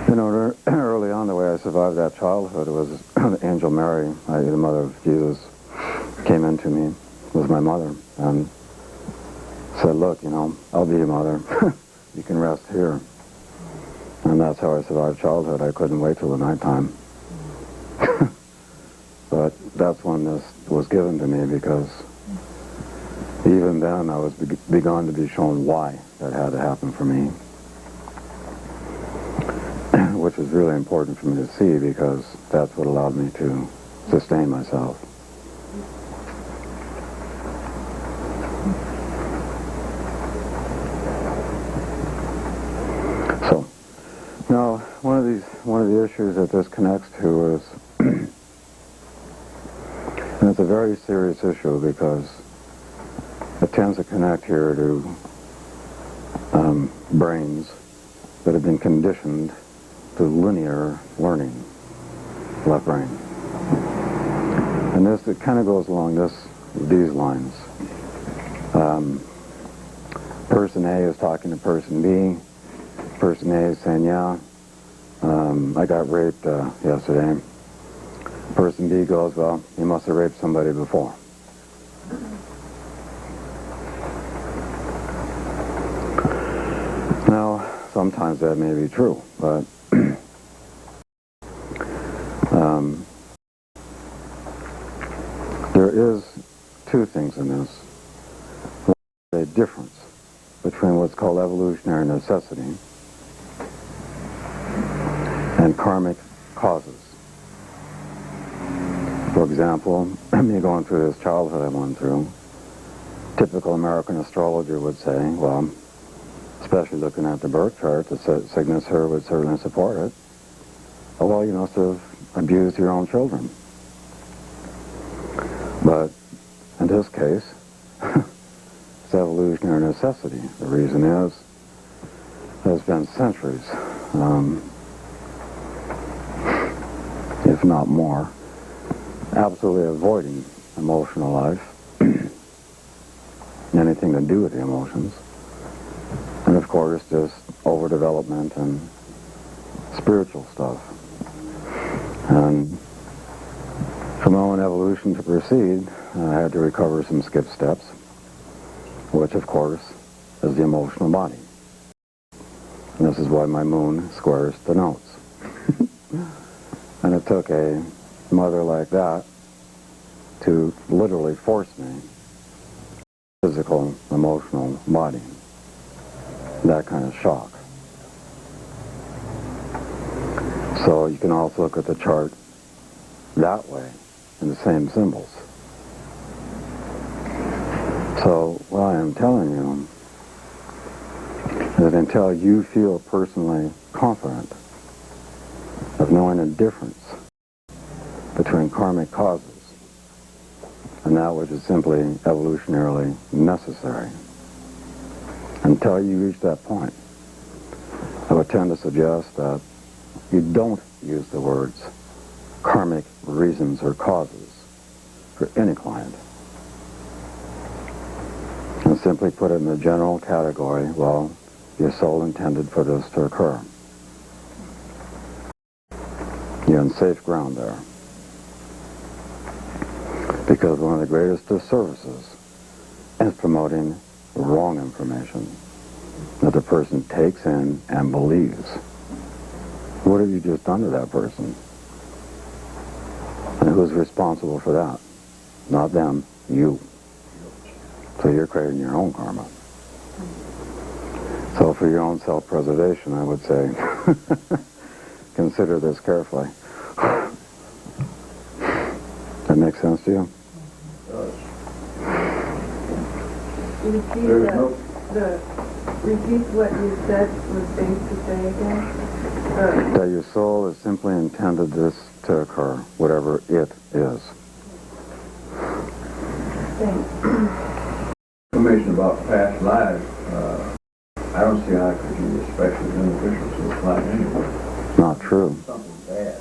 You know, early on, the way I survived that childhood was Angel Mary, the mother of Jesus, came into me, was my mother, and said, look, you know, I'll be your mother. You can rest here. And that's how I survived childhood. I couldn't wait till the nighttime. But that's when this was given to me, because even then I was begun to be shown why that had to happen for me. Which is really important for me to see, because that's what allowed me to sustain myself. So, now one of the issues that this connects to is, and it's a very serious issue because it tends to connect here to brains that have been conditioned to linear learning, left brain. And this, it kind of goes along these lines. Person A is talking to person B. Person A is saying, yeah, I got raped yesterday. Person B goes, well, you must have raped somebody before. Now, sometimes that may be true, but there is two things in this. One, a difference between what's called evolutionary necessity and karmic causes. For example, me going through this childhood I went through, typical American astrologer would say, well, especially looking at the birth chart, the signature would certainly support it. Oh, well, you must have abused your own children. But in this case, it's evolutionary necessity. The reason is, there's been centuries, if not more, absolutely avoiding emotional life, anything to do with the emotions, and of course just overdevelopment and spiritual stuff. And for my own evolution to proceed, I had to recover some skip steps, which of course is the emotional body. And this is why my moon squares the notes. And it took a mother like that to literally force me, physical, emotional body, that kind of shock. So you can also look at the chart that way, in the same symbols. So what I am telling you is that until you feel personally confident of knowing the difference between karmic causes and that which is simply evolutionarily necessary, until you reach that point, I would tend to suggest that you don't use the words karmic reasons or causes for any client. And simply put it in the general category, well, your soul intended for this to occur. You're on safe ground there. Because one of the greatest disservices is promoting wrong information that the person takes in and believes. What have you just done to that person? And who's responsible for that? Not them, you. So you're creating your own karma. So for your own self-preservation, I would say, consider this carefully. That makes sense to you? Repeat what you said was safe to say again? That your soul is simply intended this to occur, whatever it is. Thanks. Information about past lives, I don't see how it could be especially beneficial to the client anyway. Not true. Something bad.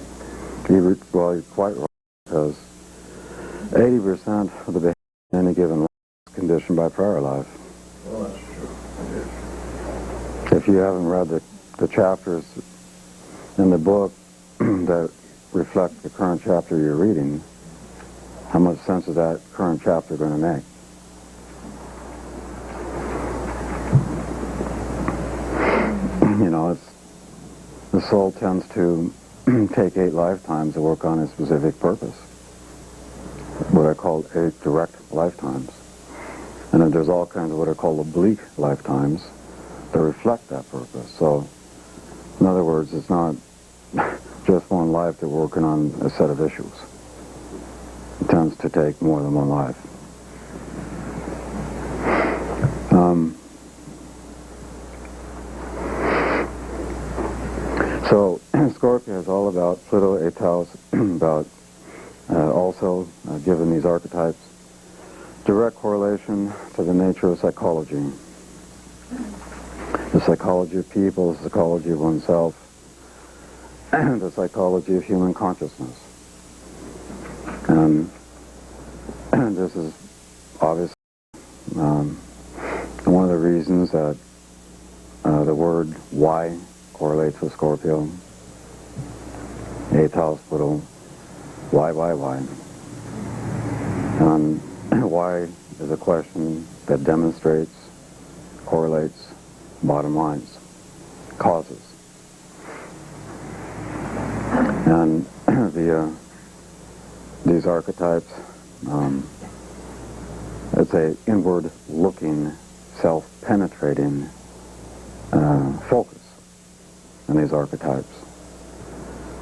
Well, you're quite right, because 80% of the behavior in any given life is conditioned by prior life. Well, that's true. It is. If you haven't read the chapters in the book that reflects the current chapter you're reading, how much sense is that current chapter going to make? You know, the soul tends to take 8 lifetimes to work on a specific purpose, what I call 8 direct lifetimes. And then there's all kinds of what are called oblique lifetimes that reflect that purpose. So, in other words, it's not just one life that we're working on a set of issues. It tends to take more than one life. So, Scorpio is all about Pluto, 8 house, about also, given these archetypes, direct correlation to the nature of psychology. The psychology of people, the psychology of oneself, and the psychology of human consciousness. And this is obviously one of the reasons that the word why correlates with Scorpio. 8th house, Pluto. Why? And why is a question that demonstrates, correlates, bottom lines, causes. And these archetypes, it's a inward-looking, self-penetrating focus in these archetypes,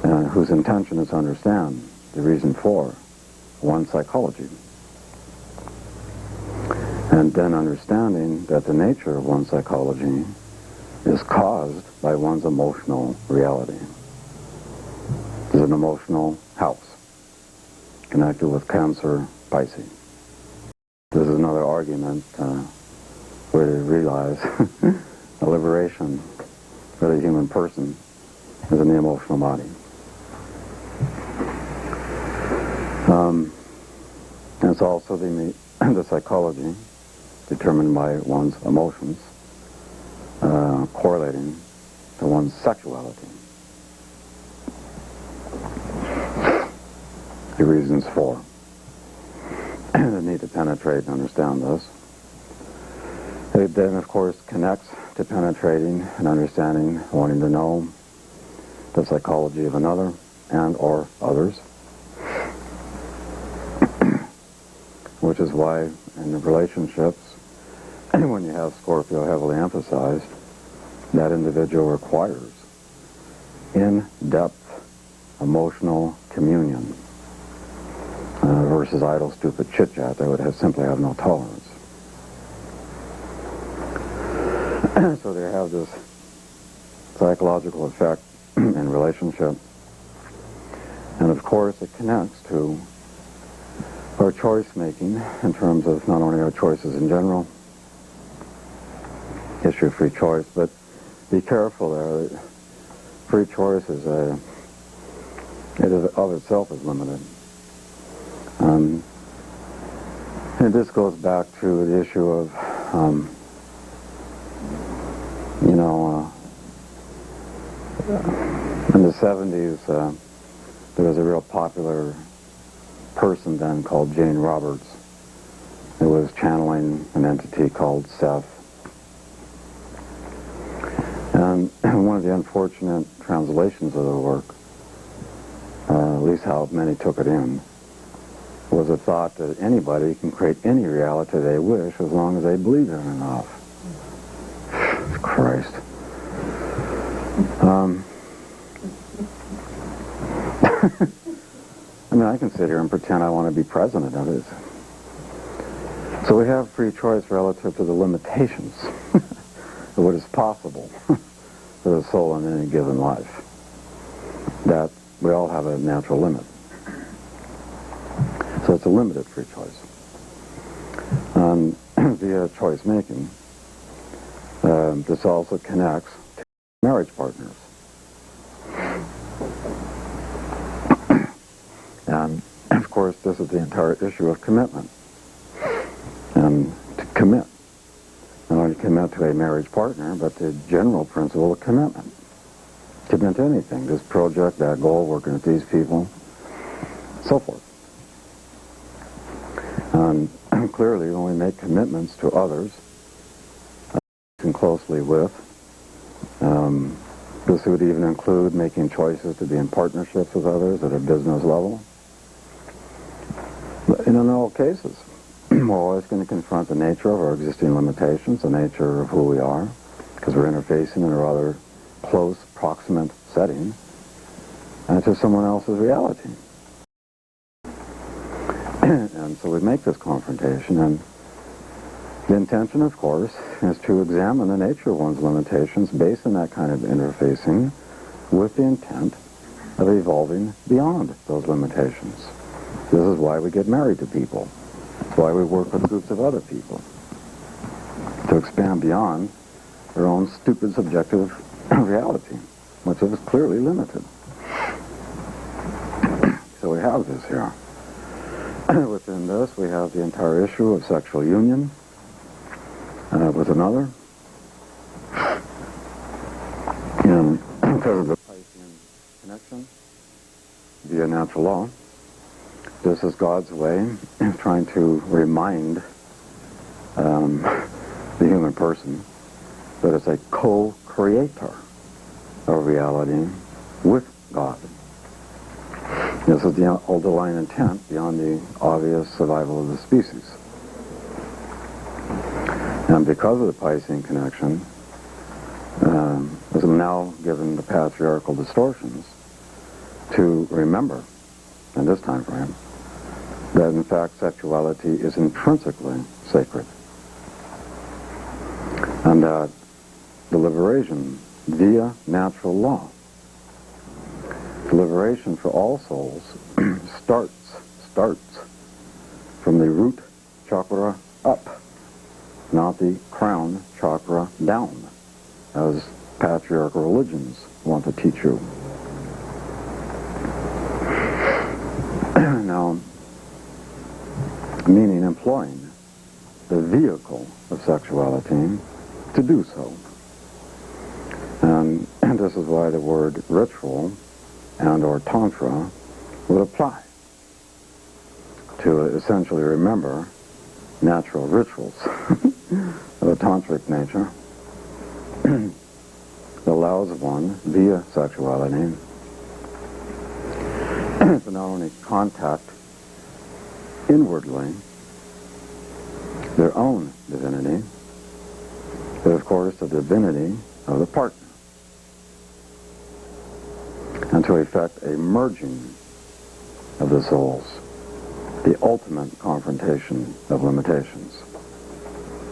whose intention is to understand the reason for one's psychology. And then understanding that the nature of one's psychology is caused by one's emotional reality. There's an emotional house connected with Cancer, Pisces. This is another argument where they realize a liberation for the human person is in the emotional body. And it's also the psychology determined by one's emotions correlating to one's sexuality. The reasons for the need to penetrate and understand this. It then, of course, connects to penetrating and understanding, wanting to know the psychology of another and or others. Which is why in the relationships, when you have Scorpio heavily emphasized, that individual requires in-depth emotional communion versus idle, stupid chit-chat that would simply have no tolerance. So they have this psychological effect in relationship. And of course it connects to our choice making in terms of not only our choices in general, issue of free choice, but be careful there. Free choice is it is of itself is limited. And this goes back to the issue of, in the 70s, there was a real popular person then called Jane Roberts, who was channeling an entity called Seth. And one of the unfortunate translations of the work, at least how many took it in, was a thought that anybody can create any reality they wish as long as they believe in it enough. Christ. I mean, I can sit here and pretend I want to be president of it. So we have free choice relative to the limitations of what is possible for the soul in any given life. That we all have a natural limit. So it's a limited free choice. Via choice making, this also connects to marriage partners. And of course, this is the entire issue of commitment. And to commit, not only commit to a marriage partner, but the general principle of commitment. Could be into anything. This project, that goal, working with these people, so forth. And clearly, when we make commitments to others, and closely with, this would even include making choices to be in partnerships with others at a business level. But in all cases, we're always going to confront the nature of our existing limitations, the nature of who we are, because we're interfacing in a rather close, proximate setting, to someone else's reality. And so we make this confrontation, and the intention, of course, is to examine the nature of one's limitations based on that kind of interfacing with the intent of evolving beyond those limitations. This is why we get married to people. It's why we work with groups of other people, to expand beyond their own stupid subjective reality, which is clearly limited. So we have this here. Within this, we have the entire issue of sexual union with another. And because of the Piscean connection via natural law, this is God's way of trying to remind the human person that it's a co-creator of reality with God. This is the underlying intent beyond the obvious survival of the species. And because of the Piscean connection, as I'm now given the patriarchal distortions, to remember, in this time frame, that in fact sexuality is intrinsically sacred. And that the liberation via natural law, the liberation for all souls starts from the root chakra up, not the crown chakra down, as patriarchal religions want to teach you. Now, meaning employing the vehicle of sexuality to do so. And this is why the word ritual and or tantra would apply to essentially remember natural rituals of a tantric nature that allows one, via sexuality, to not only contact inwardly their own divinity, but of course the divinity of the partner, and to effect a merging of the souls, the ultimate confrontation of limitations,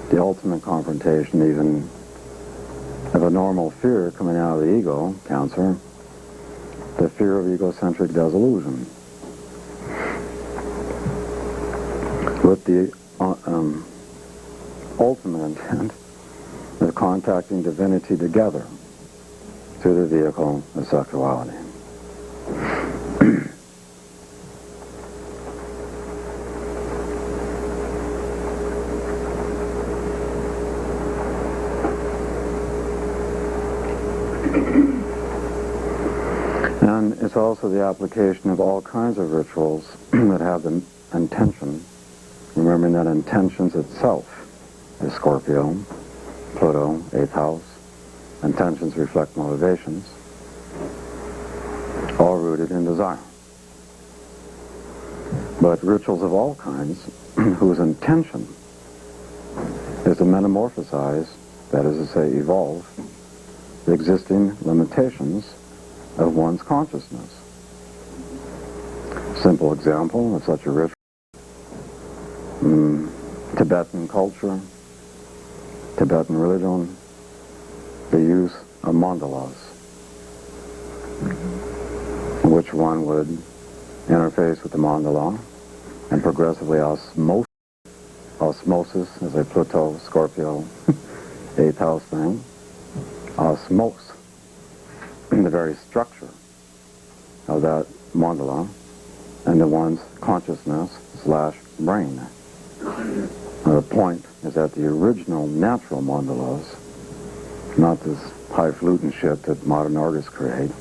the ultimate confrontation even of a normal fear coming out of the ego, Cancer, the fear of egocentric disillusion, with the ultimate intent of contacting divinity together through the vehicle of sexuality. And it's also the application of all kinds of rituals that have the intention, remembering that intentions itself is Scorpio, Pluto, 8th house. Intentions reflect motivations, all rooted in desire. But rituals of all kinds, whose intention is to metamorphosize, that is to say, evolve, the existing limitations of one's consciousness. Simple example of such a ritual, Tibetan culture, Tibetan religion, the use of mandalas, which one would interface with the mandala and progressively osmosis is a Pluto, Scorpio, 8th house thing, osmose the very structure of that mandala into one's consciousness/brain. The point is that the original natural mandalas, not this highfalutin shit that modern artists create,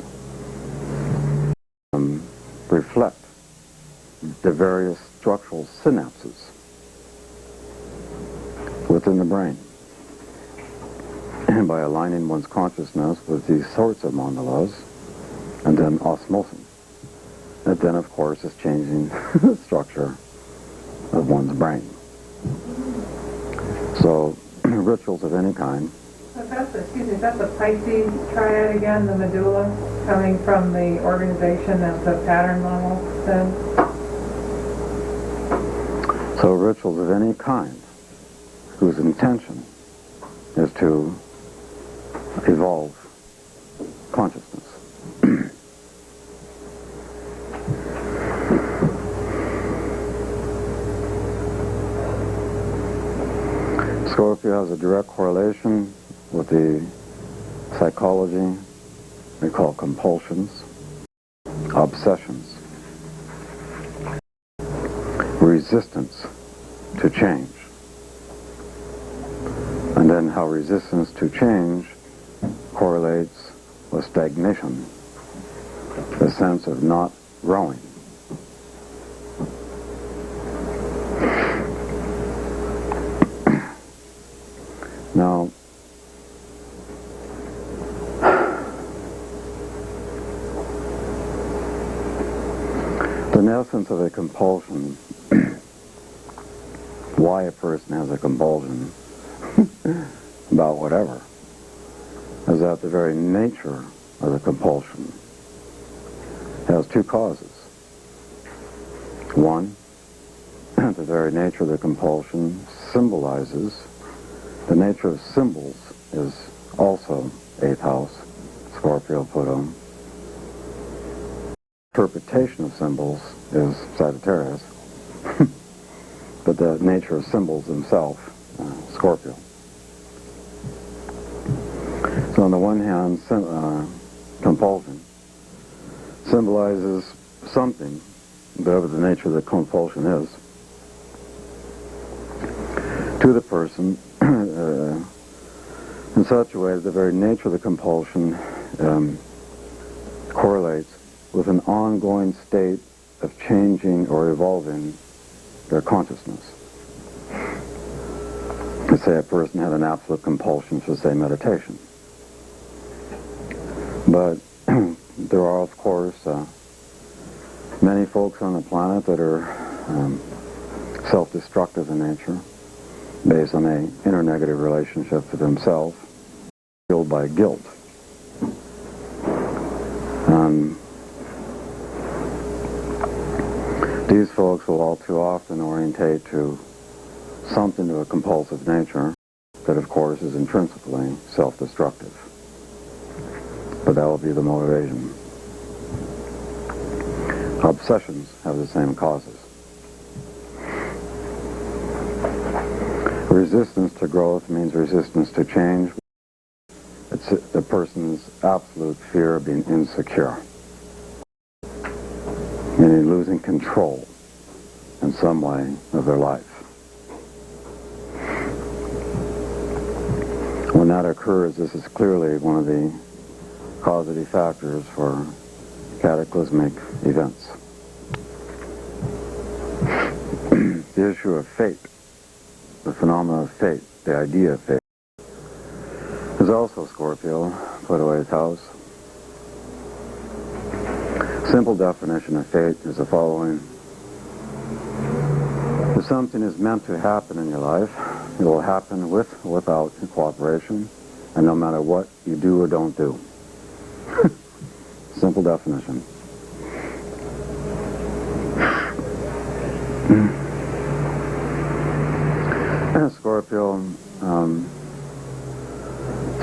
reflect the various structural synapses within the brain. And by aligning one's consciousness with these sorts of mandalas, and then osmosing, it then, of course, is changing the structure of one's brain. So, rituals of any kind. Is that the Pisces triad again, the medulla, coming from the organization of the pattern model then? So rituals of any kind, whose intention is to evolve consciousness. Scorpio has a direct correlation with the psychology we call compulsions, obsessions, resistance to change, and then how resistance to change correlates with stagnation, the sense of not growing. Now, the essence of a compulsion, why a person has a compulsion about whatever, is that the very nature of the compulsion has two causes. One, the very nature of the compulsion symbolizes. The nature of symbols is also 8th house, Scorpio, Pluto. Interpretation of symbols is Sagittarius, but the nature of symbols themselves, Scorpio. So on the one hand, compulsion symbolizes something, whatever the nature of the compulsion is, to the person in such a way that the very nature of the compulsion correlates with an ongoing state of changing or evolving their consciousness. Let's say a person had an absolute compulsion for, say, meditation. But there are, of course, many folks on the planet that are self-destructive in nature, based on an inner negative relationship with themselves, fueled by guilt. These folks will all too often orientate to something of a compulsive nature that, of course, is intrinsically self-destructive. But that will be the motivation. Obsessions have the same causes. Resistance to growth means resistance to change. It's the person's absolute fear of being insecure, meaning losing control in some way of their life. When that occurs, this is clearly one of the causative factors for cataclysmic events. The issue of fate, the phenomena of fate, the idea of fate, is also Scorpio, Pluto 8th house. Simple definition of fate is the following. If something is meant to happen in your life, it will happen with or without your cooperation, and no matter what you do or don't do. Simple definition. And Scorpio,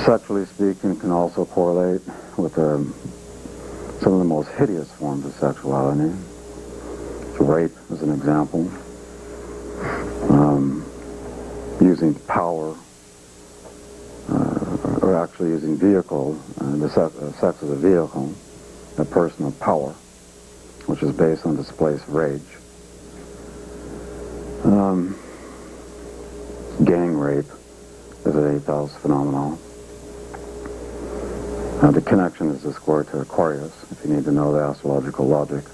sexually speaking, can also correlate with some of the most hideous forms of sexuality. Rape is an example. Using power, or actually using vehicle, the sex as a vehicle, a person of power, which is based on displaced rage. Gang rape is an 8th house phenomenon. The connection is the square to Aquarius, if you need to know the astrological logic.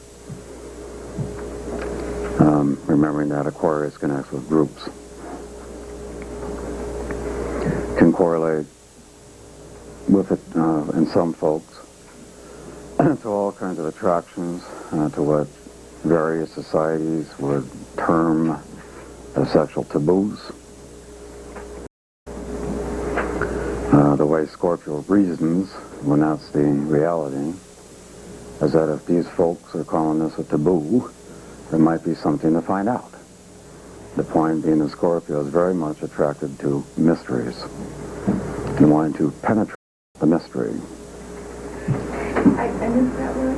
Remembering that Aquarius connects with groups. Can correlate with it, in some folks, to all kinds of attractions, to what various societies would term as sexual taboos. The way Scorpio reasons, when that's the reality, is that if these folks are calling this a taboo, there might be something to find out. The point being that Scorpio is very much attracted to mysteries and wanting to penetrate the mystery. I missed that word.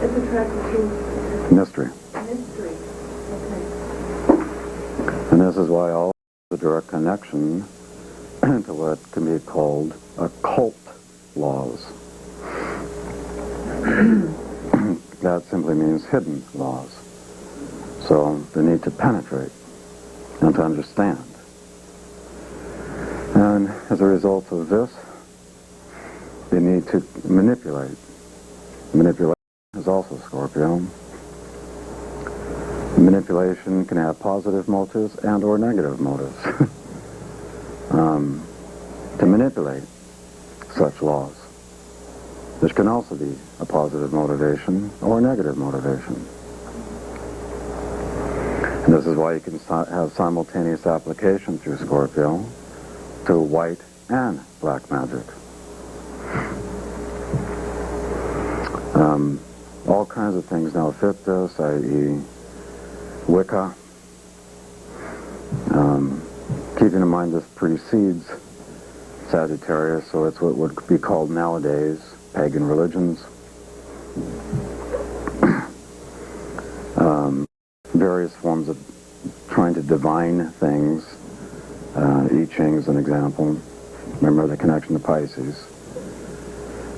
It's attracted to Mystery. mystery. Okay. And this is why all the direct connection to what can be called occult laws. That simply means hidden laws. So the need to penetrate and to understand. And as a result of this, the need to manipulate. Manipulation is also Scorpio. Manipulation can have positive motives and or negative motives. To manipulate such laws, which can also be a positive motivation or a negative motivation. And this is why you can have simultaneous application through Scorpio to white and black magic. All kinds of things now fit this, i.e. Wicca. Keeping in mind this precedes Sagittarius, so it's what would be called nowadays pagan religions. Various forms of trying to divine things. I Ching is an example. Remember the connection to Pisces.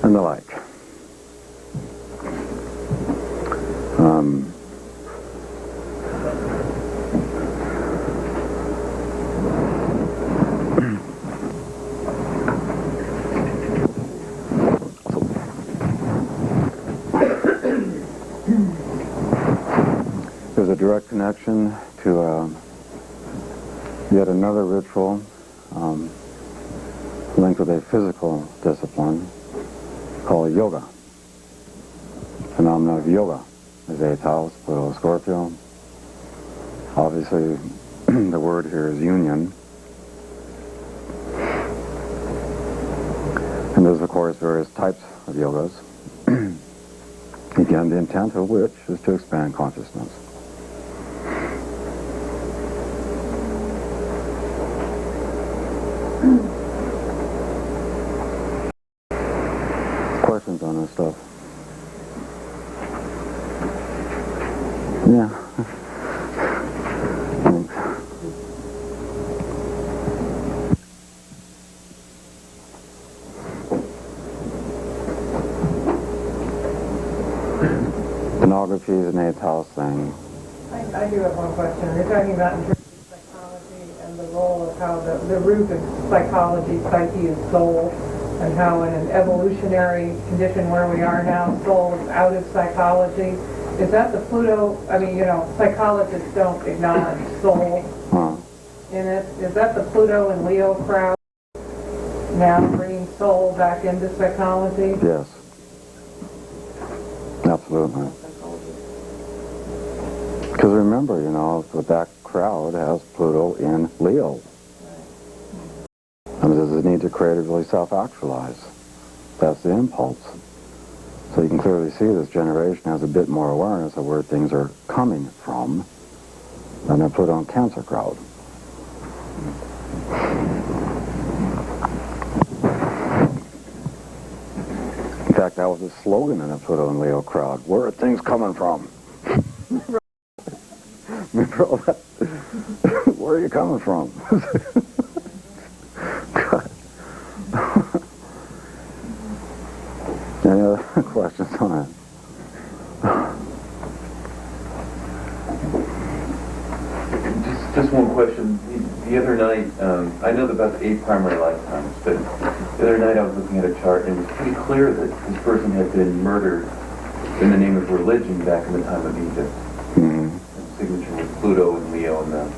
And the like. There's a direct connection to yet another ritual linked with a physical discipline called yoga. Phenomena of yoga is 8th house, Pluto, Scorpio. Obviously, the word here is union. And there's, of course, various types of yogas. Again, the intent of which is to expand consciousness. Questions on this stuff? Yeah. Thanks. Pornography is an 8th house thing. I do have one question. You're talking about in terms of psychology and the role of how the root of psychology, psyche is soul, and how in an evolutionary condition where we are now, soul is out of psychology. Is that the Pluto, I mean, you know, psychologists don't acknowledge soul in it. Is that the Pluto and Leo crowd now bringing soul back into psychology? Yes. Absolutely. Because remember, you know, that crowd has Pluto in Leo. And there's a need to creatively self-actualize. That's the impulse. So you can clearly see this generation has a bit more awareness of where things are coming from than the Pluto and Cancer crowd. In fact, that was a slogan in the Pluto and Leo crowd. Where are things coming from? Remember all that? Where are you coming from? Any other questions on it? Just one question. Do the other night, I know about the 8 primary lifetimes, but the other night I was looking at a chart and it was pretty clear that this person had been murdered in the name of religion back in the time of Egypt. Mm-hmm. The signature was Pluto and Leo and the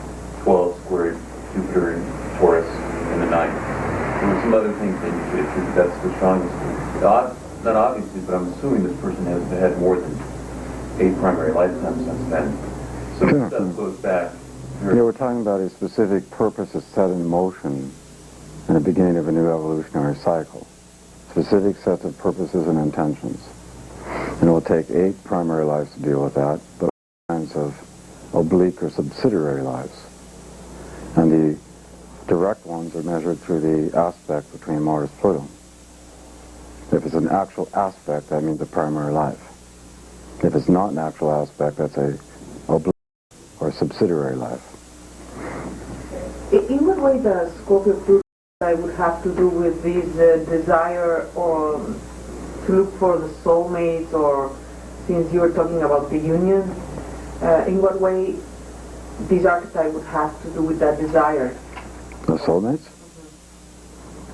12 squared Jupiter and Taurus in the 9th. There were some other things that indicated that that's the strongest. Not obviously, but I'm assuming this person has had more than 8 primary lifetimes since then. So Sure. this stuff goes back. Yeah, we're talking about a specific purpose is set in motion in the beginning of a new evolutionary cycle. Specific sets of purposes and intentions. And it will take 8 primary lives to deal with that, but all kinds of oblique or subsidiary lives. And the direct ones are measured through the aspect between Mars and Pluto. If it's an actual aspect, that means a primary life. If it's not an actual aspect, that's a oblique or subsidiary life. In what way does Scorpio Pluto would have to do with this desire or to look for the soulmates, or since you were talking about the union, in what way this archetype would have to do with that desire? The soulmates?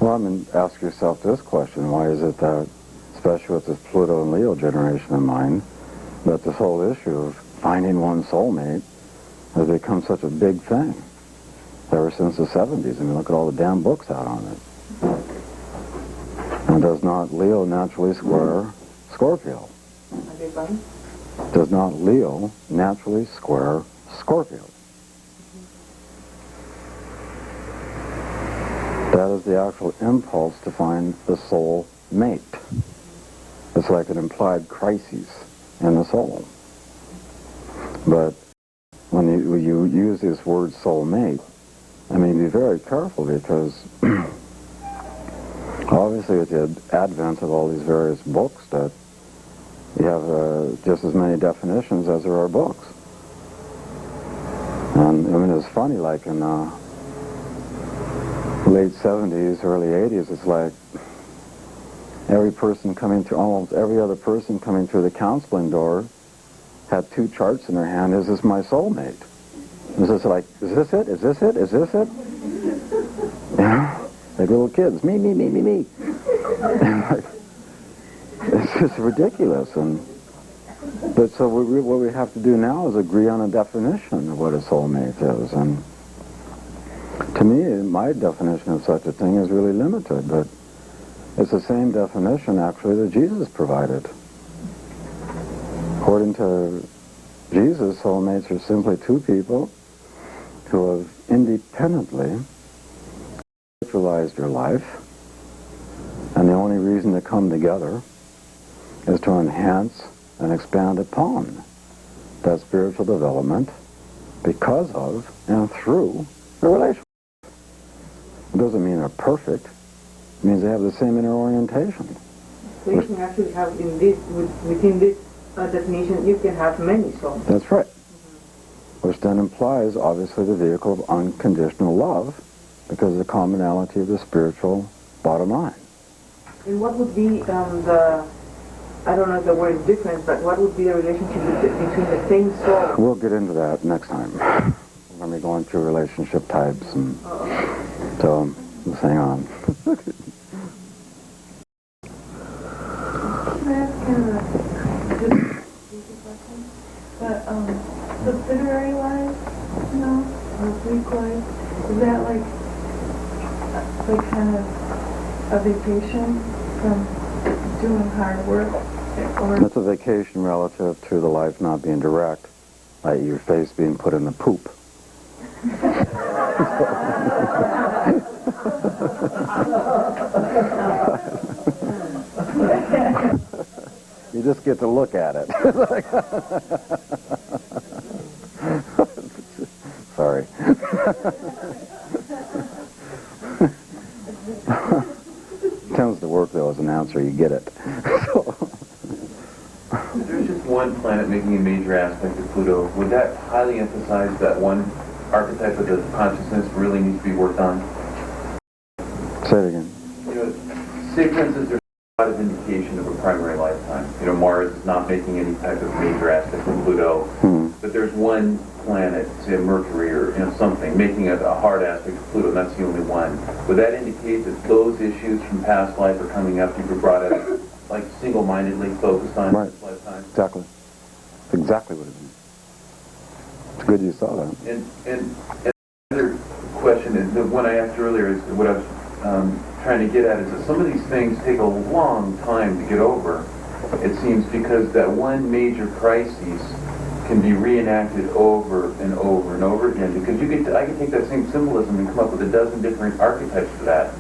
Well, I mean, ask yourself this question. Why is it that, especially with this Pluto and Leo generation of mine, that this whole issue of finding one soulmate has become such a big thing ever since the 70s? I mean, look at all the damn books out on it. And does not Leo naturally square Scorpio? Does not Leo naturally square Scorpio? That is the actual impulse to find the soul mate. It's like an implied crisis in the soul. But when you use this word soul mate, I mean, be very careful, because obviously with the advent of all these various books, that you have just as many definitions as there are books. And I mean, it's funny, like in late 70s, early 80s, it's like every person coming through, almost every other person coming through the counseling door had 2 charts in their hand. Is this my soulmate? Is this like, is this it? Is this it? Is this it? You know? Like little kids, me. And like, it's just ridiculous. But so what we have to do now is agree on a definition of what a soulmate is. And to me, my definition of such a thing is really limited, but it's the same definition, actually, that Jesus provided. According to Jesus, soulmates are simply 2 people who have independently spiritualized your life, and the only reason to come together is to enhance and expand upon that spiritual development because of and through the relationship. It doesn't mean they're perfect. It means they have the same inner orientation. So you can actually have within this definition, you can have many souls. That's right. Which then implies, obviously, the vehicle of unconditional love, because of the commonality of the spiritual bottom line. And what would be I don't know if the word is different, but what would be the relationship between the same soul? We'll get into that next time. We're going to be going through relationship types, and so let's hang on. Can I ask kind of a easy question? But subsidiary life, or Greek life, is that like kind of a vacation from doing hard work? Or That's a vacation relative to the life not being direct, i.e. your face being put in the poop. You just get to look at it. Sorry. Tends to work, though, as an answer. You get it. If there's just one planet making a major aspect of Pluto, would that highly emphasize that one archetype of the consciousness really needs to be worked on? Say it again. You know, say, for instance, there's lot of indication of a primary lifetime. You know, Mars is not making any type of major aspect of Pluto, but there's one planet, say Mercury or something, making a hard aspect of Pluto, and that's the only one. Would that indicate that those issues from past life are coming up? You were brought up, like, single-mindedly focused on this lifetime? Exactly. That's exactly what it means. It's good you saw that. And another question, is the one I asked earlier, is what I was trying to get at, is that some of these things take a long time to get over, it seems, because that one major crisis can be reenacted over and over and over again, because I can take that same symbolism and come up with a dozen different archetypes for that,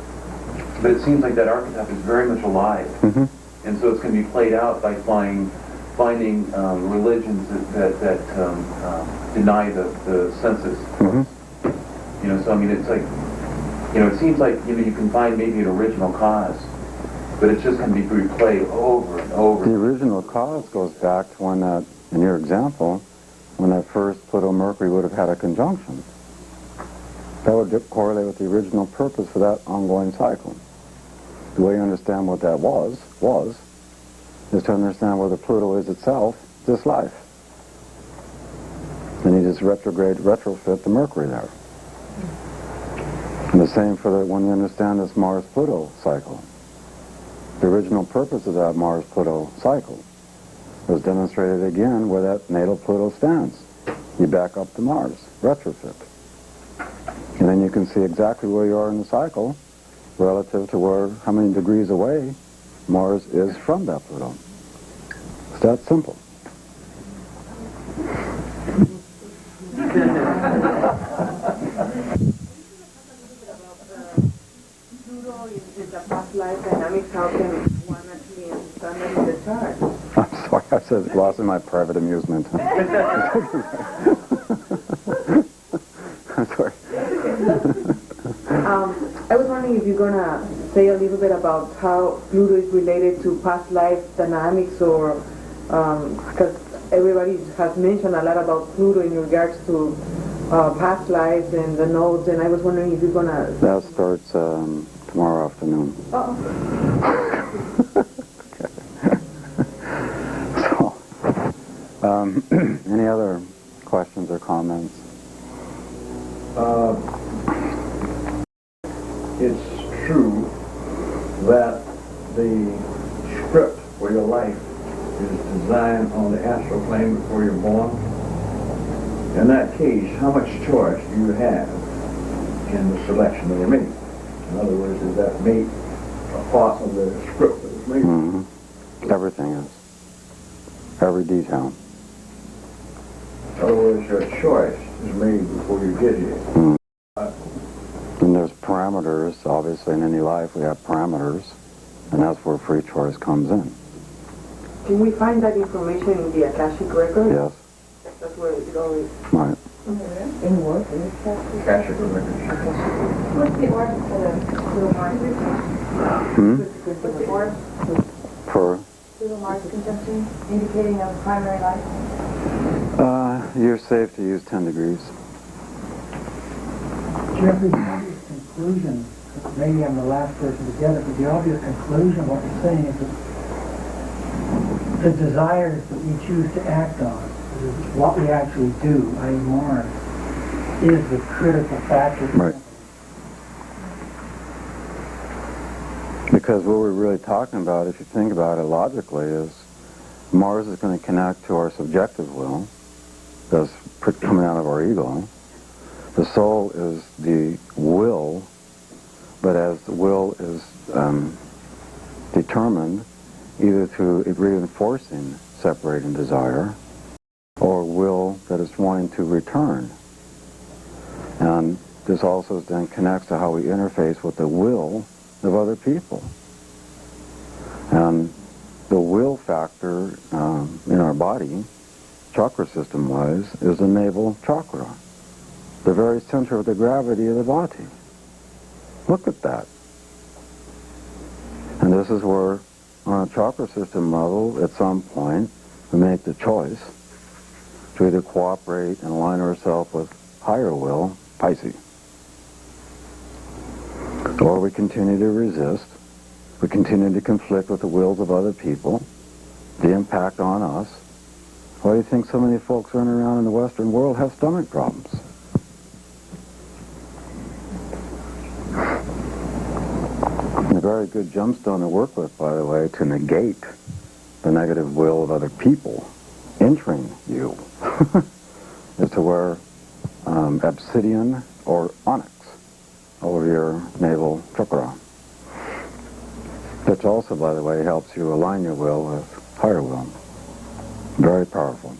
but it seems like that archetype is very much alive, and so it's going to be played out by finding religions that deny the census. You know, so I mean, it's like, you know, it seems like, you know, you can find maybe an original cause, but it's just going to be replayed over and over. The original cause goes back to when that, in your example, when that first Pluto-Mercury would have had a conjunction. That would correlate with the original purpose for that ongoing cycle. The way you understand what that was is to understand where the Pluto is itself, this life. And you just retrofit the Mercury there. And the same for when you understand this Mars-Pluto cycle. The original purpose of that Mars-Pluto cycle was demonstrated again where that natal Pluto stands. You back up to Mars, retrofit. And then you can see exactly where you are in the cycle relative to how many degrees away Mars is from that Pluto. It's that simple. Pluto is the past life dynamics. How can one actually understand that in the chart? I'm sorry, I said lost in my private amusement. I'm sorry. I was wondering if you're going to say a little bit about how Pluto is related to past life dynamics, or because everybody has mentioned a lot about Pluto in regards to past lives and the nodes, and I was wondering if you're going to... That starts tomorrow afternoon. So, any other questions or comments? It's true that the script for your life is designed on the astral plane before you're born. In that case, how much choice do you have in the selection of the mate? In other words, is that mate a part of the script that was made? Everything is. Every detail. In other words, your choice is made before you get here. And there's parameters. Obviously, in any life, we have parameters, and that's where free choice comes in. Can we find that information in the Akashic record? Yes. That's where it always... Right. In what? In the Akashic? Akashic records. What's the origin for the Pluto Mars? What's the origin For Pluto Mars conjunction indicating a primary life? you're safe to use 10 degrees. Jeffrey, the obvious conclusion, maybe I'm the last person to get it, but the obvious conclusion of what you're saying is that the desires that we choose to act on, what we actually do, i.e. Mars, is the critical factor. Right. Because what we're really talking about, if you think about it logically, is Mars is going to connect to our subjective will, that's coming out of our ego. The soul is the will, but as the will is determined either through reinforcing separating desire or will that is wanting to return. And this also then connects to how we interface with the will of other people. And the will factor in our body, chakra system-wise, is the navel chakra, the very center of the gravity of the body. Look at that. And this is where, on a chakra system level, at some point, we make the choice to either cooperate and align ourselves with higher will, Pisces, or we continue to resist We continue to conflict with the wills of other people, the impact on us. Why do you think so many folks running around in the Western world have stomach problems? A very good gemstone to work with, by the way, to negate the negative will of other people entering you is to wear obsidian or onyx over your navel chakra, which also, by the way, helps you align your will with higher will. Very powerful.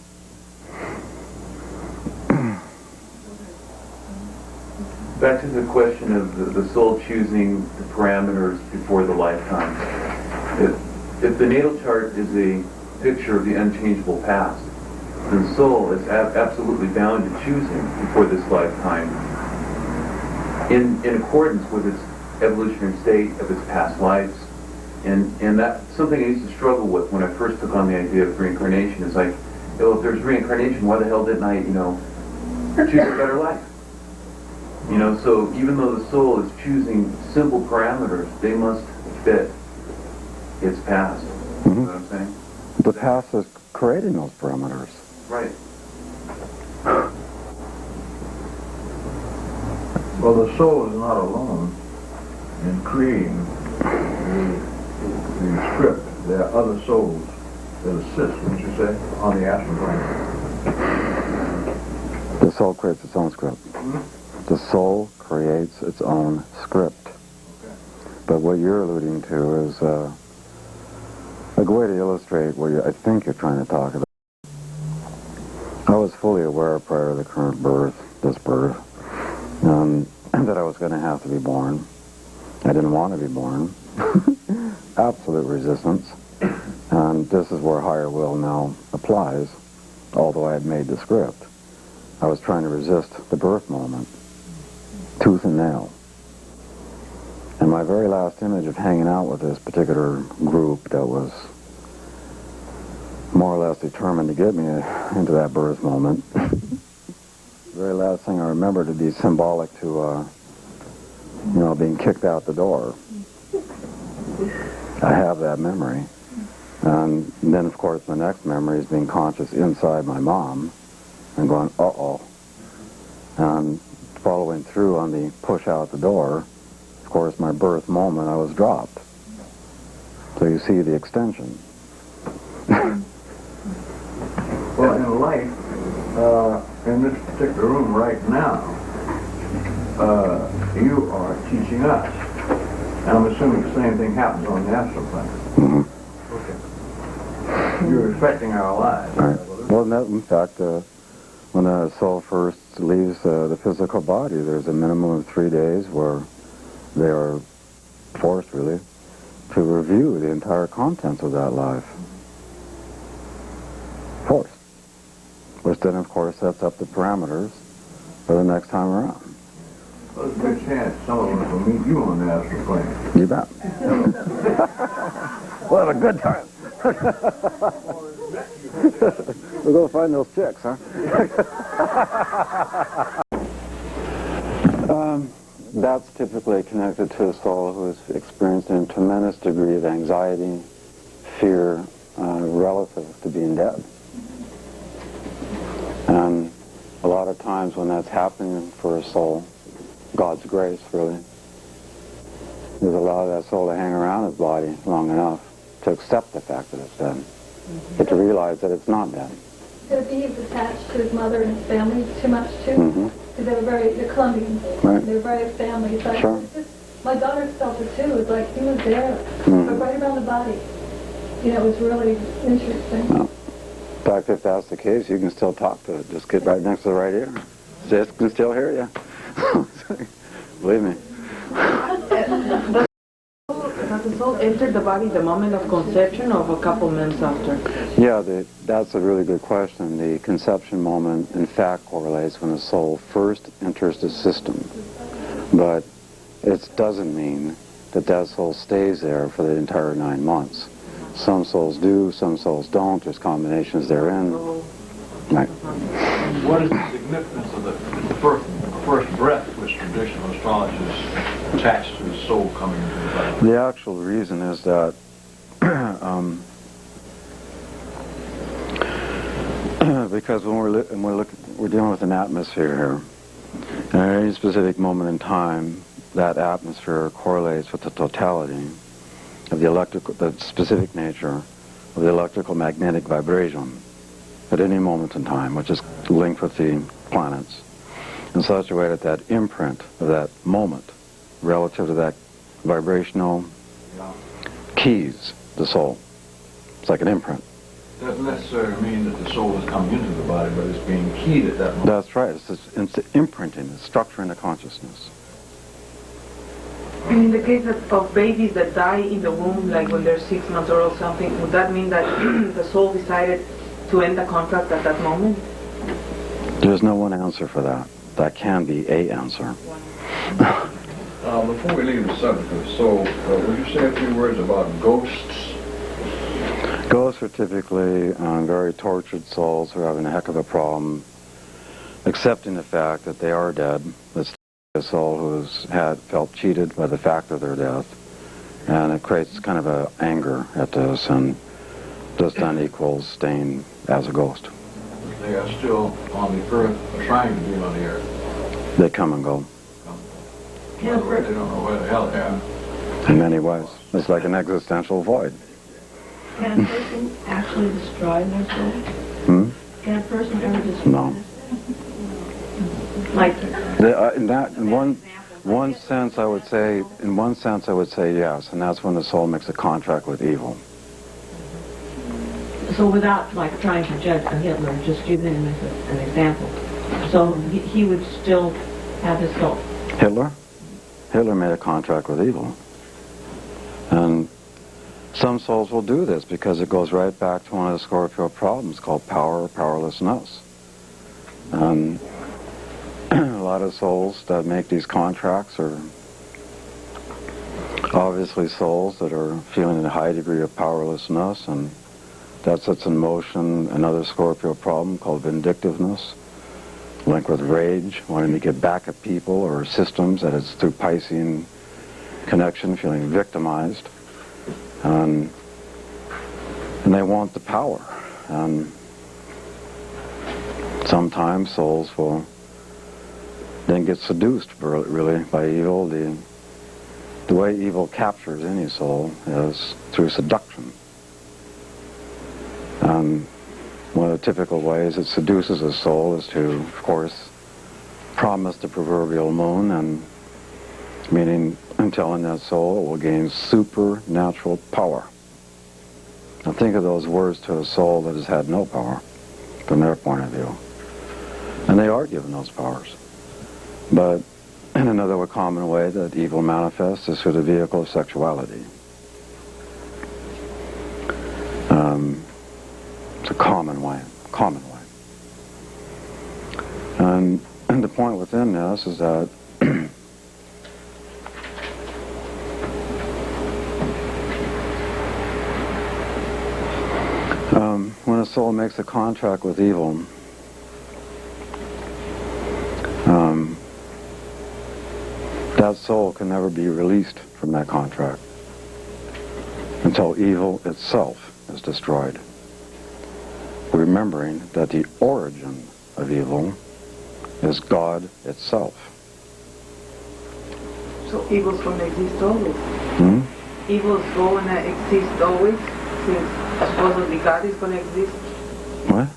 Back to the question of the soul choosing the parameters before the lifetime. If the natal chart is a picture of the unchangeable past, then the soul is absolutely bound to choosing before this lifetime in accordance with its evolutionary state of its past lives. And that's something I used to struggle with when I first took on the idea of reincarnation. Is like, oh, if there's reincarnation, why the hell didn't I, choose a better life? So even though the soul is choosing simple parameters, they must fit its past. You know what I'm saying? The past is creating those parameters. Right. Well, the soul is not alone in creating the script. There are other souls that assist, wouldn't you say, on the astral plane. The soul creates its own script. The soul creates its own script. Okay. But what you're alluding to is a way to illustrate what I think you're trying to talk about. I was fully aware prior to the current birth, this birth, that I was going to have to be born. I didn't want to be born. Absolute resistance. And this is where higher will now applies, although I had made the script. I was trying to resist the birth moment, tooth and nail. And my very last image of hanging out with this particular group that was more or less determined to get me into that birth moment, the very last thing I remember to be symbolic to, being kicked out the door. I have that memory. And then, of course, my next memory is being conscious inside my mom and going, uh-oh. And following through on the push out the door, of course, my birth moment, I was dropped. So you see the extension. Well, in life, in this particular room right now, you are teaching us. And I'm assuming the same thing happens on the astral plane. Okay. You're affecting our lives. Right. Well, in fact, when the soul first leaves the physical body, there's a minimum of 3 days where they are forced, really, to review the entire contents of that life. Forced. Which then, of course, sets up the parameters for the next time around. Well, there's a good chance some of us will meet you on the astral plane. You bet. We'll have a good time. We'll go find those chicks, huh? That's typically connected to a soul who is experiencing a tremendous degree of anxiety, fear, relative to being dead. And a lot of times when that's happening for a soul, God's grace, really, is allow that soul to hang around its body long enough to accept the fact that it's dead, but to realize that it's not dead. Could he was attached to his mother and his family too much, too? Because they're Colombians. Right. They're very family. So Sure. my daughter felt it, too. It's like he was there, but right around the body. It was really interesting. No. In fact, if that's the case, you can still talk to it. Just get right next to the right ear. It can still hear you. Believe me. Does the soul enter the body the moment of conception or a couple minutes after? Yeah, that's a really good question. The conception moment, in fact, correlates when the soul first enters the system. But it doesn't mean that that soul stays there for the entire 9 months. Some souls do, some souls don't. There's combinations therein. Right. What is the significance of the first breath, which traditionalists astrologers attached to the soul coming into the body? The actual reason is that because when we're dealing with an atmosphere here, and at any specific moment in time, that atmosphere correlates with the totality of the specific nature of the electrical magnetic vibration at any moment in time, which is linked with the planets, in such a way that that imprint of that moment relative to that vibrational keys the soul. It's like an imprint. Doesn't necessarily mean that the soul is coming into the body, but it's being keyed at that moment. That's right. It's imprinting, it's structuring the consciousness. In the case of babies that die in the womb, like when they're 6 months old or something, would that mean that the soul decided to end the contract at that moment? There's no one answer for that. That can be a answer. Before we leave the subject of the soul, would you say a few words about ghosts? Ghosts are typically very tortured souls who are having a heck of a problem accepting the fact that they are dead. It's a soul who's felt cheated by the fact of their death, and it creates kind of a anger at this, and this then equals staying as a ghost. They are still on the earth, or trying to be on the earth. They come and go They don't know where the hell they are. in many ways. It's like an existential void. Can a person actually destroy their soul? Can a person ever destroy No. their soul? Like, In one sense, I would say yes, and that's when the soul makes a contract with evil. so without like trying to judge a Hitler, just using him as an example. So he would still have his soul. Hitler? Hitler made a contract with evil. And some souls will do this because it goes right back to one of the Scorpio problems called power or powerlessness. And a lot of souls that make these contracts are obviously souls that are feeling a high degree of powerlessness, and that sets in motion another Scorpio problem called vindictiveness, linked with rage, wanting to get back at people or systems, that it's through Piscean connection, feeling victimized. And they want the power. And sometimes souls will then get seduced really by evil. The way evil captures any soul is through seduction. One of the typical ways it seduces a soul is to, of course, promise the proverbial moon, and meaning and telling that soul it will gain supernatural power. Now think of those words to a soul that has had no power from their point of view. And they are given those powers. But in another common way that evil manifests is through the vehicle of sexuality. It's a common way. And the point within this is that when a soul makes a contract with evil, that soul can never be released from that contract until evil itself is destroyed. Remembering that the origin of evil is God itself. So evil's going to exist always? Evil's going to exist always, since supposedly God is going to exist? What?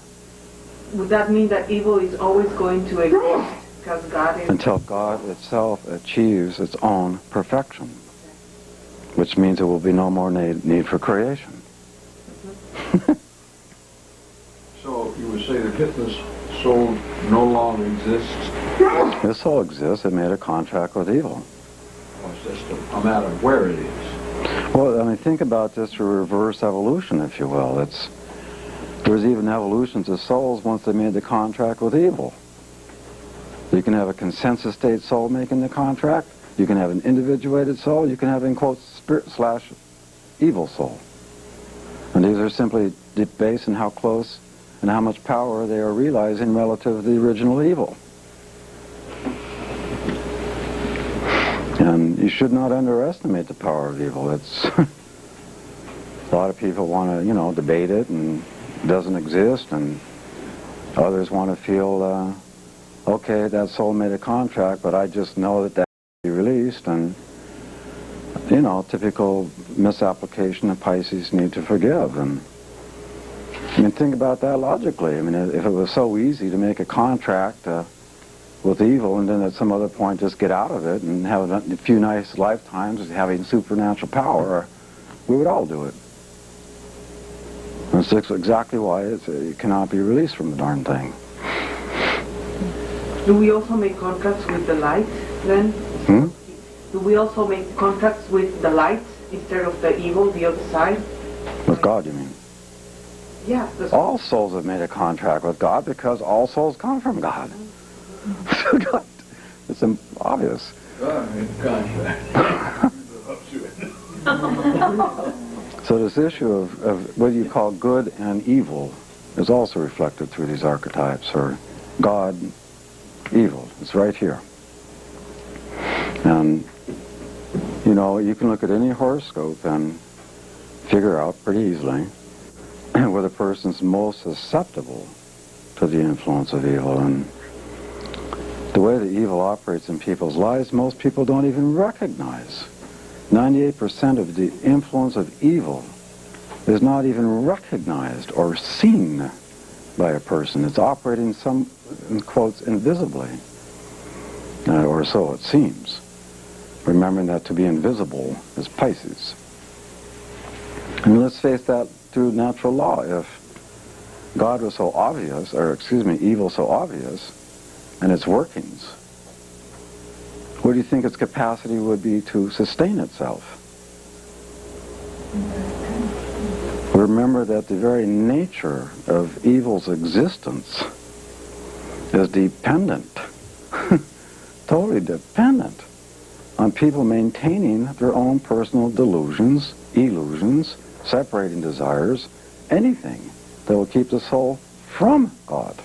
Would that mean that evil is always going to exist because God is... Until God itself achieves its own perfection, which means there will be no more need for creation. So you would say that Hitler's soul no longer exists? This soul exists. It made a contract with evil. Or it's just a matter of where it is? Well, I mean, think about this through reverse evolution, if you will. There's even evolutions of souls once they made the contract with evil. You can have a consensus state soul making the contract. You can have an individuated soul. You can have, in quotes, spirit/evil soul. And these are simply based on how close and how much power they are realizing relative to the original evil. And you should not underestimate the power of evil. It's a lot of people want to, debate it and it doesn't exist, and others want to feel, okay, that soul made a contract, but I just know that will be released, and, typical misapplication of Pisces need to forgive. And I mean, think about that logically. I mean, if it was so easy to make a contract with evil and then at some other point just get out of it and have a few nice lifetimes of having supernatural power, we would all do it. And that's exactly why it cannot be released from the darn thing. Do we also make contracts with the light then? Hmm? Do we also make contracts with the light instead of the evil, the other side? With God, you mean? Yeah. All souls have made a contract with God because all souls come from God. It's obvious. God made the contract. So this issue of what you call good and evil is also reflected through these archetypes, or God, evil. It's right here. And, you can look at any horoscope and figure out pretty easily where the person's most susceptible to the influence of evil. And the way the evil operates in people's lives, most people don't even recognize. 98% of the influence of evil is not even recognized or seen by a person. It's operating some, in quotes, invisibly. Or so it seems. Remembering that to be invisible is Pisces. And let's face that through natural law. If God was so obvious, evil so obvious, and its workings, what do you think its capacity would be to sustain itself? Remember that the very nature of evil's existence is dependent, totally dependent, on people maintaining their own personal delusions, illusions, separating desires, anything that will keep the soul from God.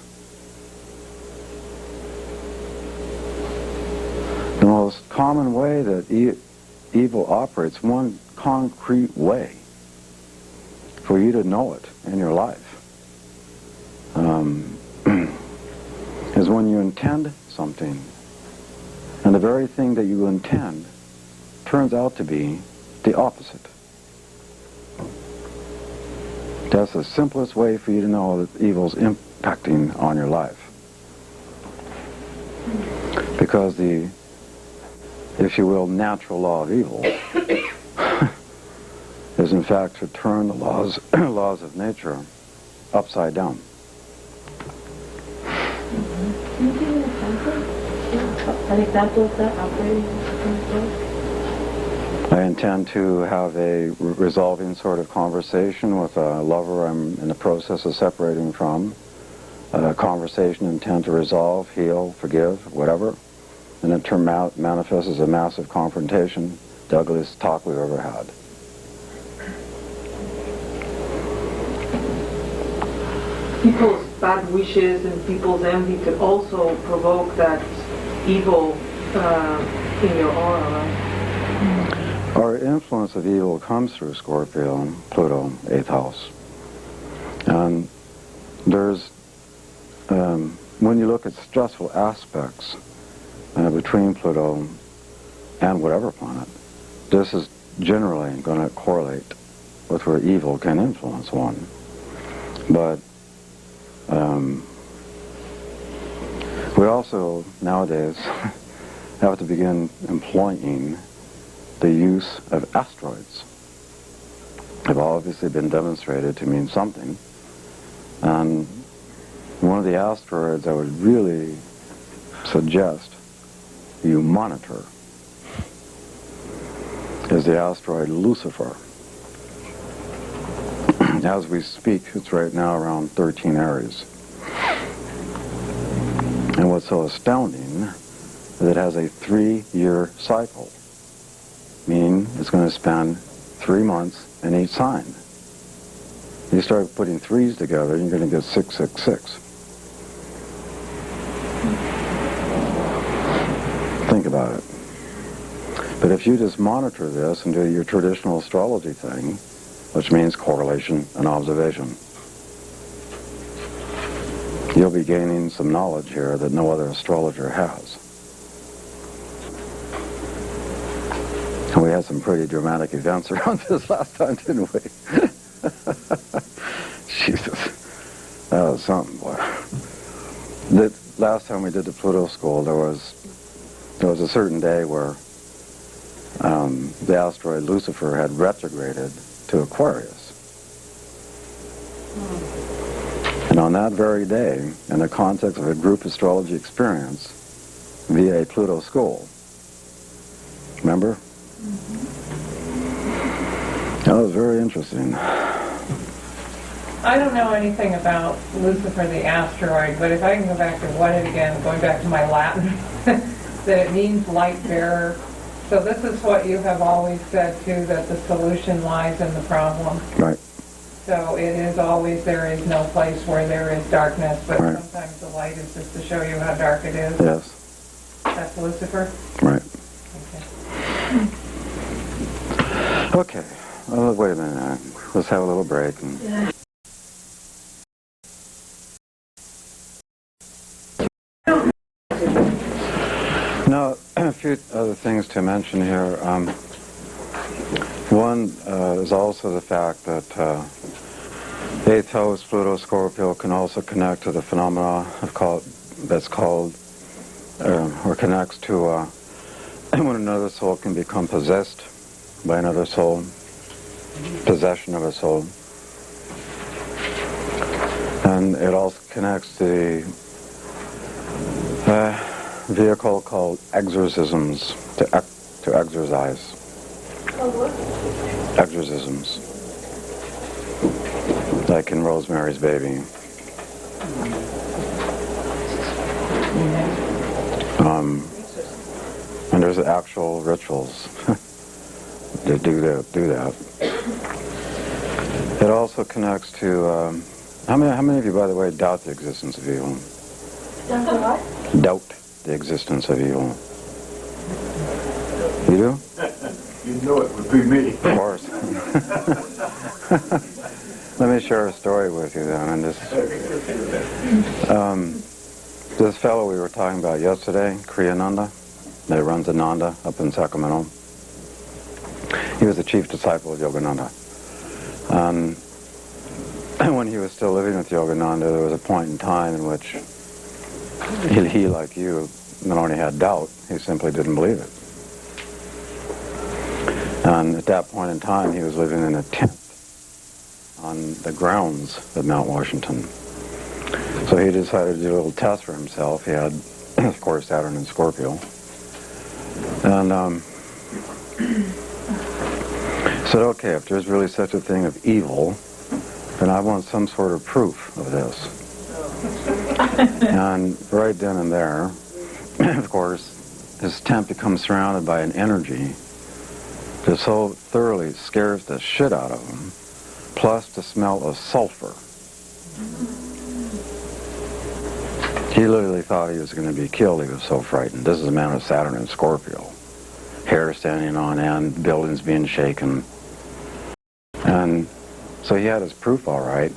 The most common way that evil operates, one concrete way for you to know it in your life, is when you intend something, and the very thing that you intend turns out to be the opposite. That's the simplest way for you to know that evil's impacting on your life. Because the, if you will, natural law of evil is in fact to turn the laws of nature upside down. Can you give an example? An example of that operating in I intend to have a resolving sort of conversation with a lover I'm in the process of separating from. A conversation intent to resolve, heal, forgive, whatever. And it manifests as a massive confrontation, the ugliest talk we've ever had. People's bad wishes and people's envy could also provoke that evil in your aura, right? Our influence of evil comes through Scorpio and Pluto, 8th house. And there's, when you look at stressful aspects between Pluto and whatever planet, this is generally going to correlate with where evil can influence one. But we also, nowadays, have to begin employing the use of asteroids. Have obviously been demonstrated to mean something. And one of the asteroids I would really suggest you monitor is the asteroid Lucifer. As we speak, it's right now around 13 Aries. And what's so astounding is it has a 3-year cycle, meaning it's going to spend 3 months in each sign. You start putting threes together, you're going to get 666. Think about it. But if you just monitor this and do your traditional astrology thing, which means correlation and observation, you'll be gaining some knowledge here that no other astrologer has. And we had some pretty dramatic events around this last time, didn't we? Jesus, that was something, boy. The last time we did the Pluto school, there was a certain day where the asteroid Lucifer had retrograded to Aquarius. And on that very day, in the context of a group astrology experience via a Pluto school, remember? That was very interesting. I don't know anything about Lucifer the asteroid, but if I can go back to what it again, going back to my Latin, that it means light bearer. So this is what you have always said too, that the solution lies in the problem. Right. So it is always, there is no place where there is darkness, but Right. sometimes the light is just to show you how dark it is. Yes. That's Lucifer? Right. Okay. Okay. Wait a minute. Let's have a little break. And now, a few other things to mention here. One is also the fact that eighth house Pluto Scorpio can also connect to the phenomena that's called or connects to when another soul can become possessed by another soul, possession of a soul. And it also connects to the vehicle called exorcisms, to exorcise. Exorcisms. Like in Rosemary's Baby. And there's actual rituals that do that. It also connects to how many of you, by the way, doubt the existence of evil? Doubt the existence of evil. You do? You know it would be me. Of course. Let me share a story with you then. And this fellow we were talking about yesterday, Kriyananda, that runs Ananda up in Sacramento. He was the chief disciple of Yogananda. And when he was still living with Yogananda, there was a point in time in which he, like you, not only had doubt, he simply didn't believe it. And at that point in time, he was living in a tent on the grounds of Mount Washington. So he decided to do a little test for himself. He had, of course, Saturn and Scorpio. And said, okay, if there's really such a thing of evil, then I want some sort of proof of this. And right then and there, of course, his tent becomes surrounded by an energy that so thoroughly scares the shit out of him, plus the smell of sulfur. He literally thought he was going to be killed. He was so frightened. This is a man with Saturn and Scorpio. Hair standing on end, buildings being shaken. And so he had his proof all right.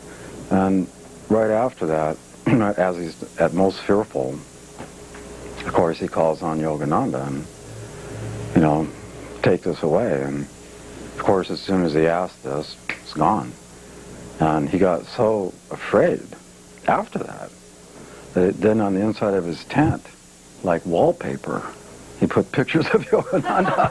And right after that, as he's at most fearful, of course he calls on Yogananda and, take this away. And of course as soon as he asked this, it's gone. And he got so afraid after that, then on the inside of his tent, like wallpaper, he put pictures of Yogananda.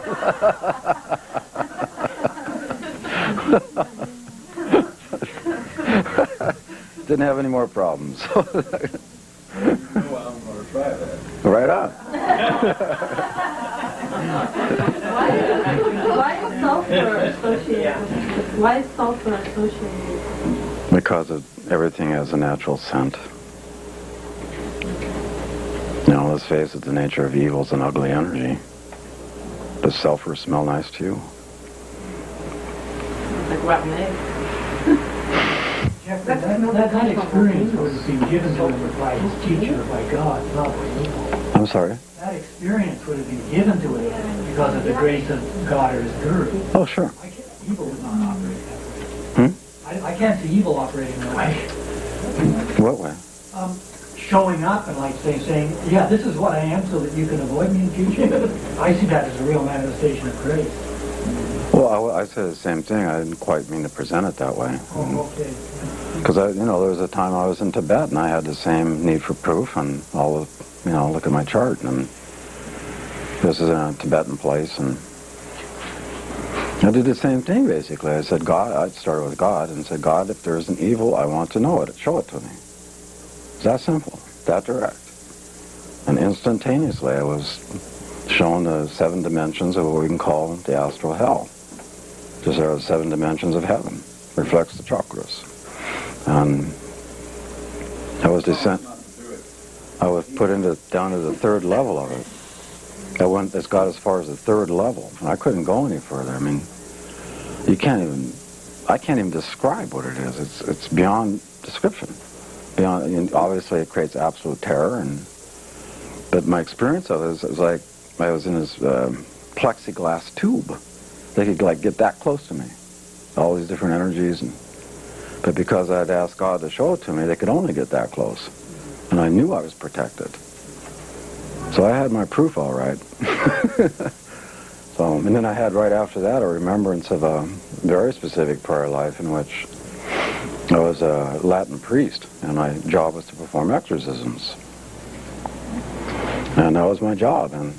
Didn't have any more problems. Well, I'm going to try that. Right on. Why is sulfur associated? Why is sulfur associated? Because everything has a natural scent. Let's face it, the nature of evil is an ugly energy. Does sulfur smell nice to you? Like rotten egg. Jeffrey, that experience would have been given to him by his teacher, by God, not by evil. I'm sorry? That experience would have been given to him because of the grace of God or His Guru. Oh, sure. Evil would not operate that way. I can't see evil operating that way. What way? Showing up and like saying, yeah, this is what I am so that you can avoid me in future. I see that as a real manifestation of grace. Well, I said the same thing. I didn't quite mean to present it that way. Oh, okay. Because, there was a time I was in Tibet and I had the same need for proof and all of, look at my chart. And this is in a Tibetan place and I did the same thing basically. I said, God, I started with God and said, God, if there's an evil, I want to know it. Show it to me. It's that simple, that direct. And instantaneously I was shown the 7 dimensions of what we can call the astral hell. Just there are 7 dimensions of heaven. Reflects the chakras. And I was put down to the 3rd level of it. It's got as far as the 3rd level. And I couldn't go any further. I mean, I can't even describe what it is. It's beyond description. Obviously it creates absolute terror, but my experience of it was like I was in this plexiglass tube. They could get that close to me, all these different energies, but because I'd asked God to show it to me, they could only get that close, and I knew I was protected. So I had my proof all right. And then I had right after that a remembrance of a very specific prior life in which I was a Latin priest, and my job was to perform exorcisms. And that was my job. And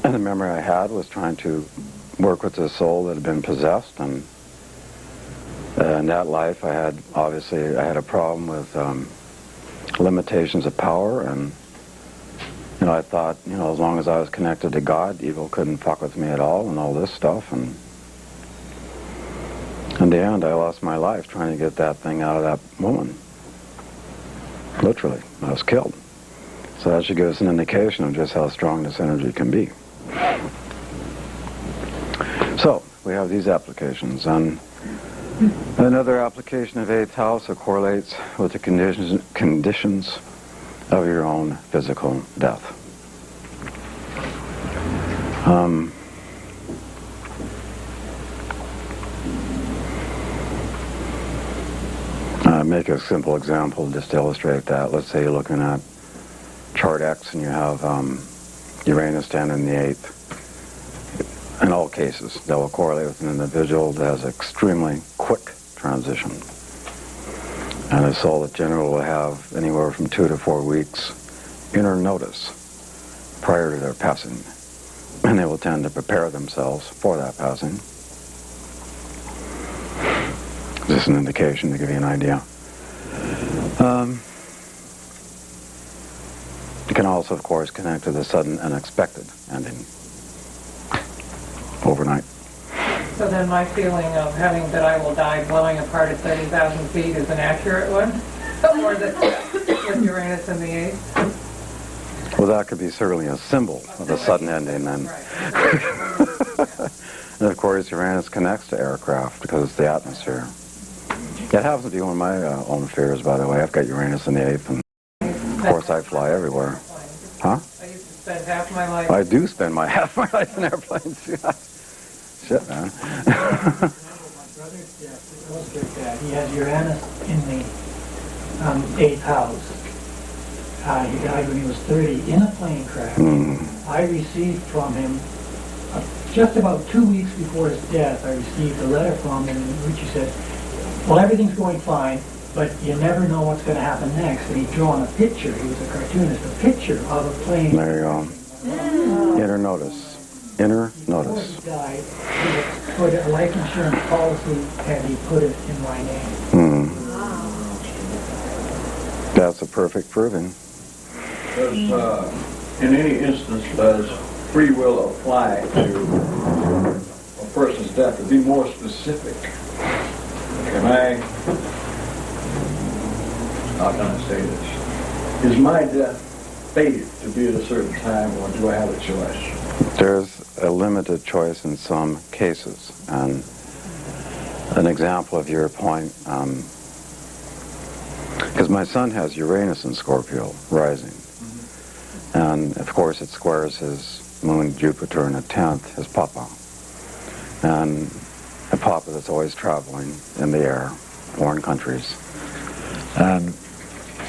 the memory I had was trying to work with a soul that had been possessed. And in that life, I had a problem with limitations of power. And, I thought, as long as I was connected to God, evil couldn't fuck with me at all and all this stuff. And in the end, I lost my life trying to get that thing out of that woman. Literally, I was killed. So that should give us an indication of just how strong this energy can be. So, we have these applications. And another application of 8th house that correlates with the conditions of your own physical death. Make a simple example just to illustrate that. Let's say you're looking at chart X and you have Uranus standing in the 8th. In all cases, that will correlate with an individual that has extremely quick transition. And a soul that generally will have anywhere from 2 to 4 weeks inner notice prior to their passing. And they will tend to prepare themselves for that passing. Just an indication to give you an idea. It can also, of course, connect to the sudden unexpected ending overnight. So then my feeling of having that I will die blowing apart at 30,000 feet is an accurate one? Or that with Uranus in the 8th? Well, that could be certainly a symbol of a sudden ending then. Right. And of course, Uranus connects to aircraft because it's the atmosphere. That happens to be one of my own fears, by the way. I've got Uranus in the 8th, and of course I fly everywhere. Huh? I used to spend half my life... I do spend half my life in airplanes. Shit, man. My brother, illustrates that. He has Uranus in the 8th house. He died when he was 30 in a plane crash. I received from him, just about 2 weeks before his death, I received a letter from him in which he said, well, everything's going fine, but you never know what's going to happen next. And he'd drawn a picture, he was a cartoonist, a picture of a plane. There you go. Inner notice. Inner notice. Before he died, he had put a life insurance policy and he put it in my name. That's a perfect proving. In any instance, does free will apply to a person's death? To be more specific, how can I say this? Is my death fated to be at a certain time, or do I have a choice? There's a limited choice in some cases. And an example of your point, because my son has Uranus in Scorpio rising. And of course it squares his moon Jupiter in the 10th is Papa. And a Papa that's always traveling in the air, foreign countries. And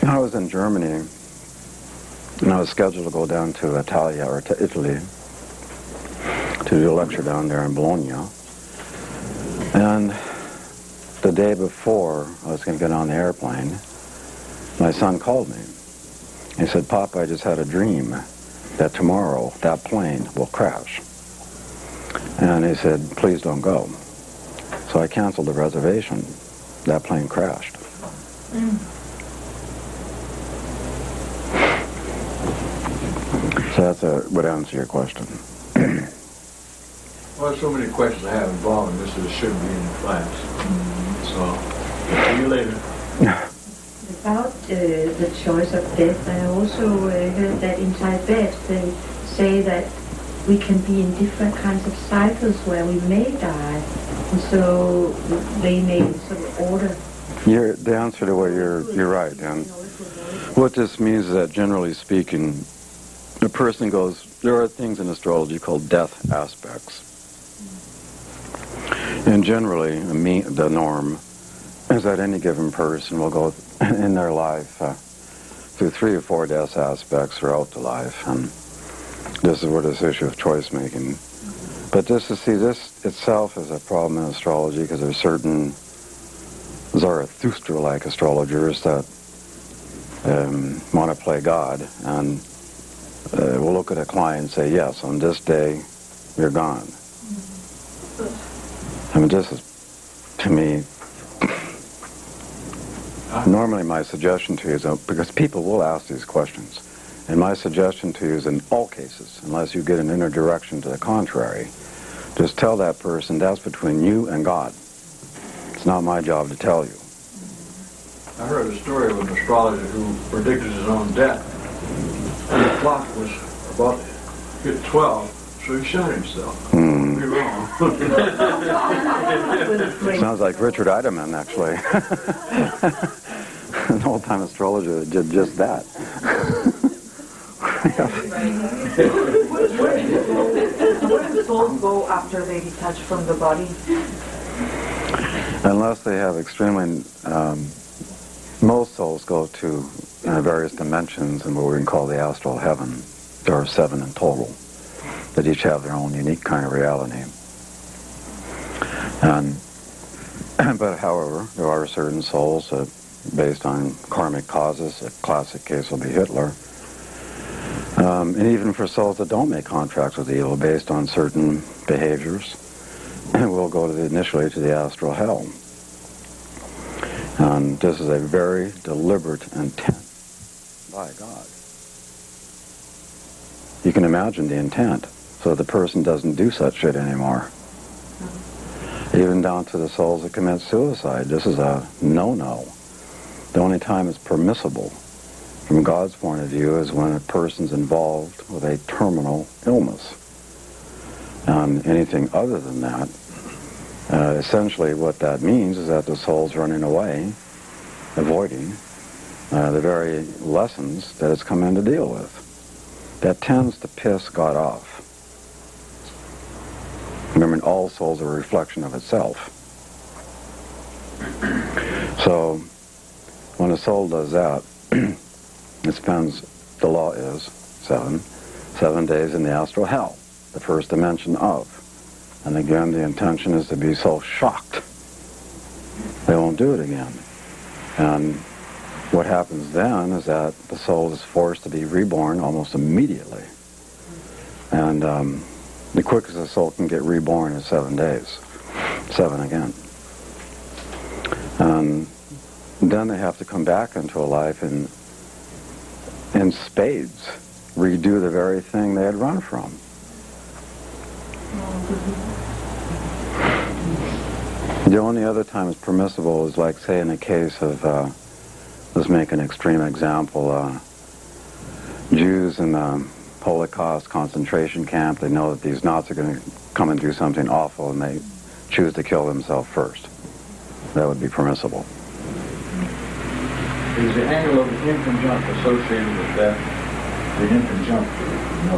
I was in Germany, and I was scheduled to go down to Italia, or to Italy, to do a lecture down there in Bologna. And the day before I was going to get on the airplane, my son called me. He said, "Papa, I just had a dream that tomorrow that plane will crash." And he said, "Please don't go." So I canceled the reservation. That plane crashed. So that would answer your question. Well, there's so many questions I have involved in this that it shouldn't be in the class. So, see you later. About the choice of death, I also heard that in Tibet they say that we can be in different kinds of cycles where we may die, and so they may sort of order. The answer to what you're right, and what this means is that generally speaking, a person goes. There are things in astrology called death aspects, and generally, the norm is that any given person will go in their life through 3 or 4 death aspects throughout the life, and this is where this issue of choice making. But this itself is a problem in astrology because there's certain Zarathustra-like astrologers that want to play God, and will look at a client and say, "Yes, on this day, you're gone." I mean, this is, to me, normally my suggestion to you is, because people will ask these questions, and my suggestion to you is in all cases, unless you get an inner direction to the contrary, just tell that person that's between you and God. It's not my job to tell you. I heard a story of an astrologer who predicted his own death. And the clock was about to hit 12, so he shot himself. Be wrong. Sounds like Richard Eidemann, actually. An old-time astrologer that did just that. Where do souls go after they detach from the body? Unless they have extremely... most souls go to various dimensions in what we can call the astral heaven. There are 7 in total, that each have their own unique kind of reality. But however, there are certain souls that, based on karmic causes, a classic case will be Hitler, and even for souls that don't make contracts with evil based on certain behaviors, will go initially to the astral hell. And this is a very deliberate intent by God. You can imagine the intent, so the person doesn't do such shit anymore. Even down to the souls that commit suicide. This is a no-no. The only time it's permissible, from God's point of view, is when a person's involved with a terminal illness. And anything other than that, essentially what that means is that the soul's running away, avoiding the very lessons that it's come in to deal with. That tends to piss God off. Remember, all souls are a reflection of itself. So, when a soul does that, it spends, the law is 7 days in the astral hell, the first dimension of. And again, the intention is to be so shocked they won't do it again. And what happens then is that the soul is forced to be reborn almost immediately. And the quickest a soul can get reborn is 7 days. 7 again. And then they have to come back into a life in spades, redo the very thing they had run from. The only other time it's permissible is, like, say, in a case of, let's make an extreme example, Jews in the Holocaust concentration camp, they know that these Nazis are going to come and do something awful, and they choose to kill themselves first. That would be permissible. Is the angle of the infant jump associated with that? The infant jump? No.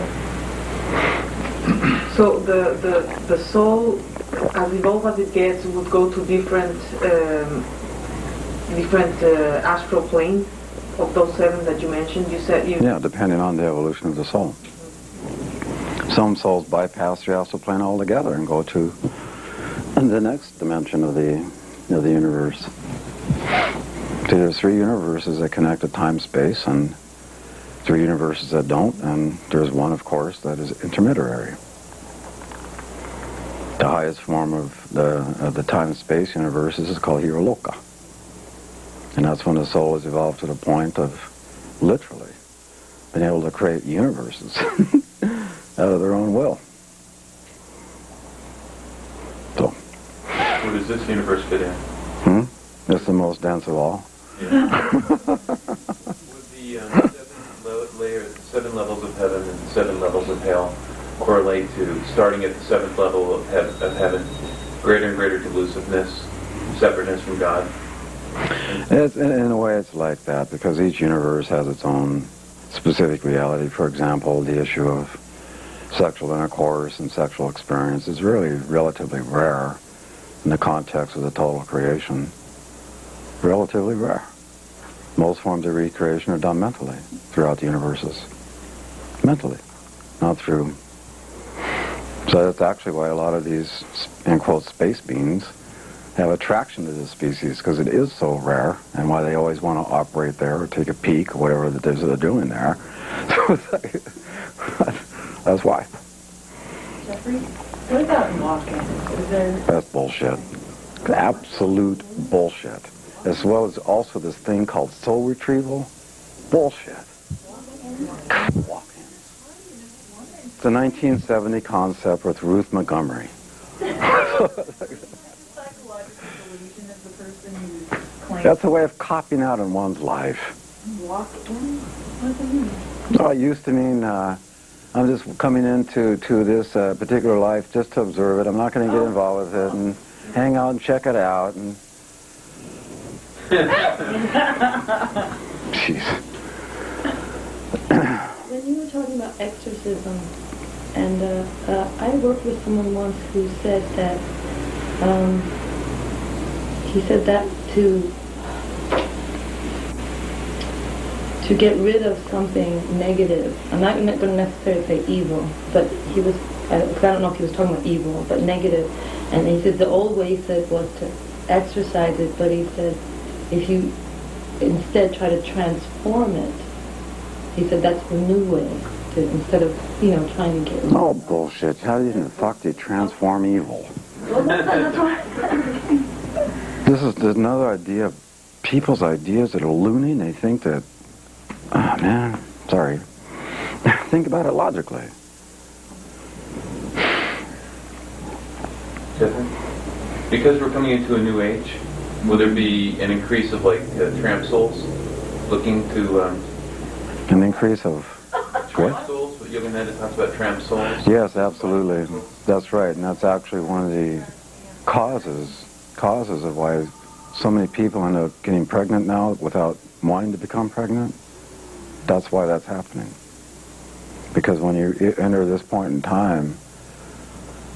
So the soul, as evolved as it gets, would go to different astral planes of those 7 that you mentioned. You said you. Yeah, depending on the evolution of the soul. Some souls bypass the astral plane altogether and go to the next dimension of the universe. So there's 3 universes that connect to time-space, and 3 universes that don't, and there's one, of course, that is intermediary. The highest form of the time-space universes is called Hiroloka. And that's when the soul has evolved to the point of literally being able to create universes out of their own will. So. Where does this universe fit in? It's the most dense of all. Yeah. Would the 7 levels of heaven and 7 levels of hell correlate to starting at the 7th level of heaven, greater and greater delusiveness, separateness from God? It's, in a way, it's like that, because each universe has its own specific reality. For example, the issue of sexual intercourse and sexual experience is really relatively rare in the context of the total creation. Relatively rare. Most forms of recreation are done mentally throughout the universes. Mentally, not through. So that's actually why a lot of these, in quote, space beings have attraction to this species, because it is so rare, and why they always want to operate there or take a peek or whatever it is they're doing there. So it's like, that's why. Jeffrey, what about walking? Is there... That's bullshit. Absolute bullshit. As well as also this thing called soul retrieval. Bullshit. Walk-ins. It's a 1970 concept with Ruth Montgomery. That's a way of copying out in one's life. Walk-in? What does it mean? Oh, it used to mean I'm just coming into this particular life just to observe it. I'm not going to get involved with it and hang out and check it out. And jeez. When you were talking about exorcism, and I worked with someone once who said that he said that to get rid of something negative. I'm not going to necessarily say evil, but he was, because I don't know if he was talking about evil, but negative. And he said the old way, he said, was to exercise it, but he said if you instead try to transform it, he said that's the new way, to, instead of, trying to get rid of it. Oh, bullshit. How do you fuck do you transform evil? Well, that's what This is another idea of people's ideas that are loony, and they think that, oh man, sorry. Think about it logically. Because we're coming into a new age, will there be an increase of tramp souls looking to An increase of tramp what? souls? What Yoga Nanda talks about tramp souls. Yes, absolutely. That's right, and that's actually one of the causes of why so many people end up getting pregnant now without wanting to become pregnant. That's why that's happening. Because when you enter this point in time,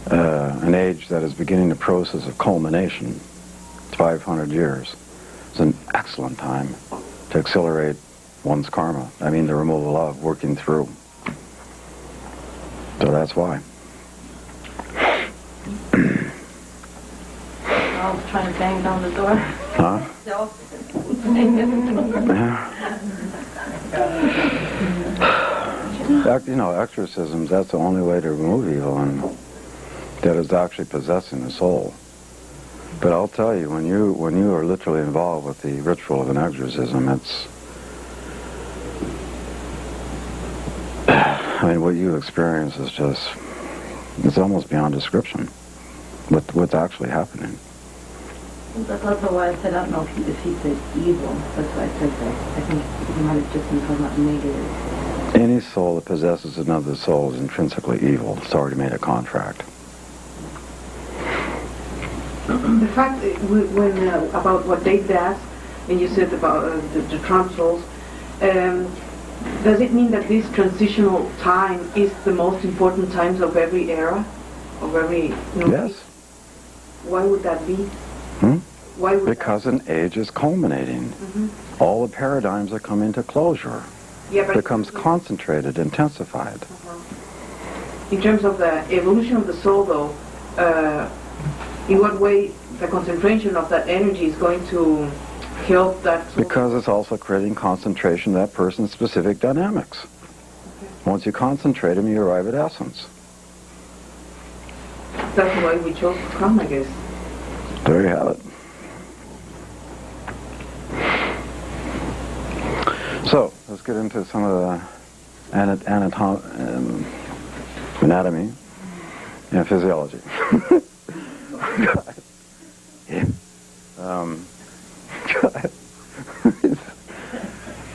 an age that is beginning the process of culmination, 500 years, is an excellent time to accelerate one's karma. I mean, the removal of, working through. So that's why. I was trying to bang down the door. Huh? So, Exorcisms, that's the only way to remove evil, and that is actually possessing the soul. But I'll tell you, when you are literally involved with the ritual of an exorcism, what you experience is just, it's almost beyond description, what's actually happening. that's also why I said I don't know if he said evil. That's why I said that. I think he might have just been talking about negative. Any soul that possesses another soul is intrinsically evil. It's already made a contract. The fact when about what David asked, and you said about the Trump souls, Does it mean that this transitional time is the most important times of every era? Of every... Yes. Why would that be? Why would Because an age is culminating. All the paradigms are coming to closure. Yeah, but Becomes concentrated, intensified. in terms of the evolution of the soul, though, in what way the concentration of that energy is going to help that soul? Because it's also creating concentration of that person's specific dynamics. Once you concentrate them, you arrive at essence. That's why we chose to come, I guess. There you have it. So, let's get into some of the anatomy and physiology.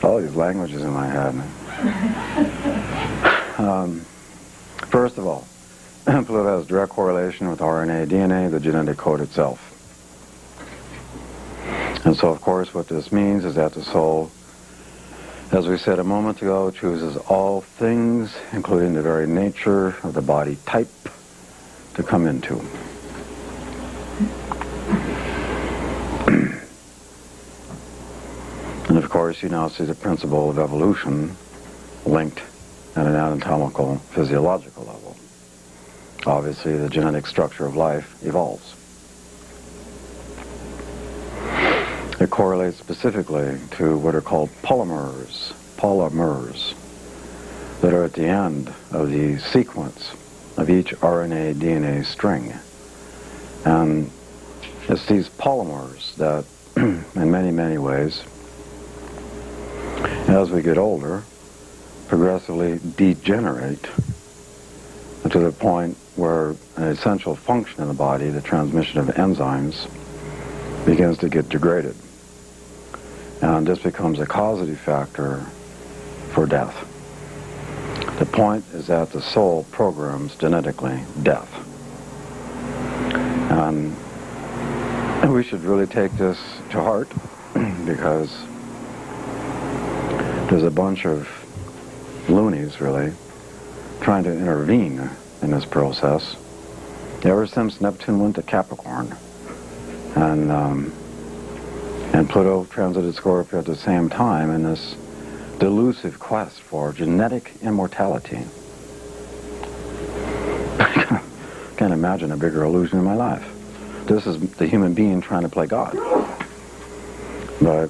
All these languages in my head. First of all, Pluto has direct correlation with RNA, DNA, the genetic code itself. And so, of course, what this means is that the soul, as we said a moment ago, chooses all things, including the very nature of the body type, to come into. And of course, you now see the principle of evolution linked at an anatomical, physiological level. Obviously, the genetic structure of life evolves. It correlates specifically to what are called polymers that are at the end of the sequence of each RNA, DNA string. And it's these polymers that, in many, many ways, as we get older, progressively degenerate to the point where an essential function in the body, the transmission of enzymes, begins to get degraded. And this becomes a causative factor for death. The point is that the soul programs genetically death. And we should really take this to heart because there's a bunch of loonies, really, trying to intervene in this process ever since Neptune went to Capricorn. And Pluto transited Scorpio at the same time in this delusive quest for genetic immortality. I can't imagine a bigger illusion in my life. This is the human being trying to play God. But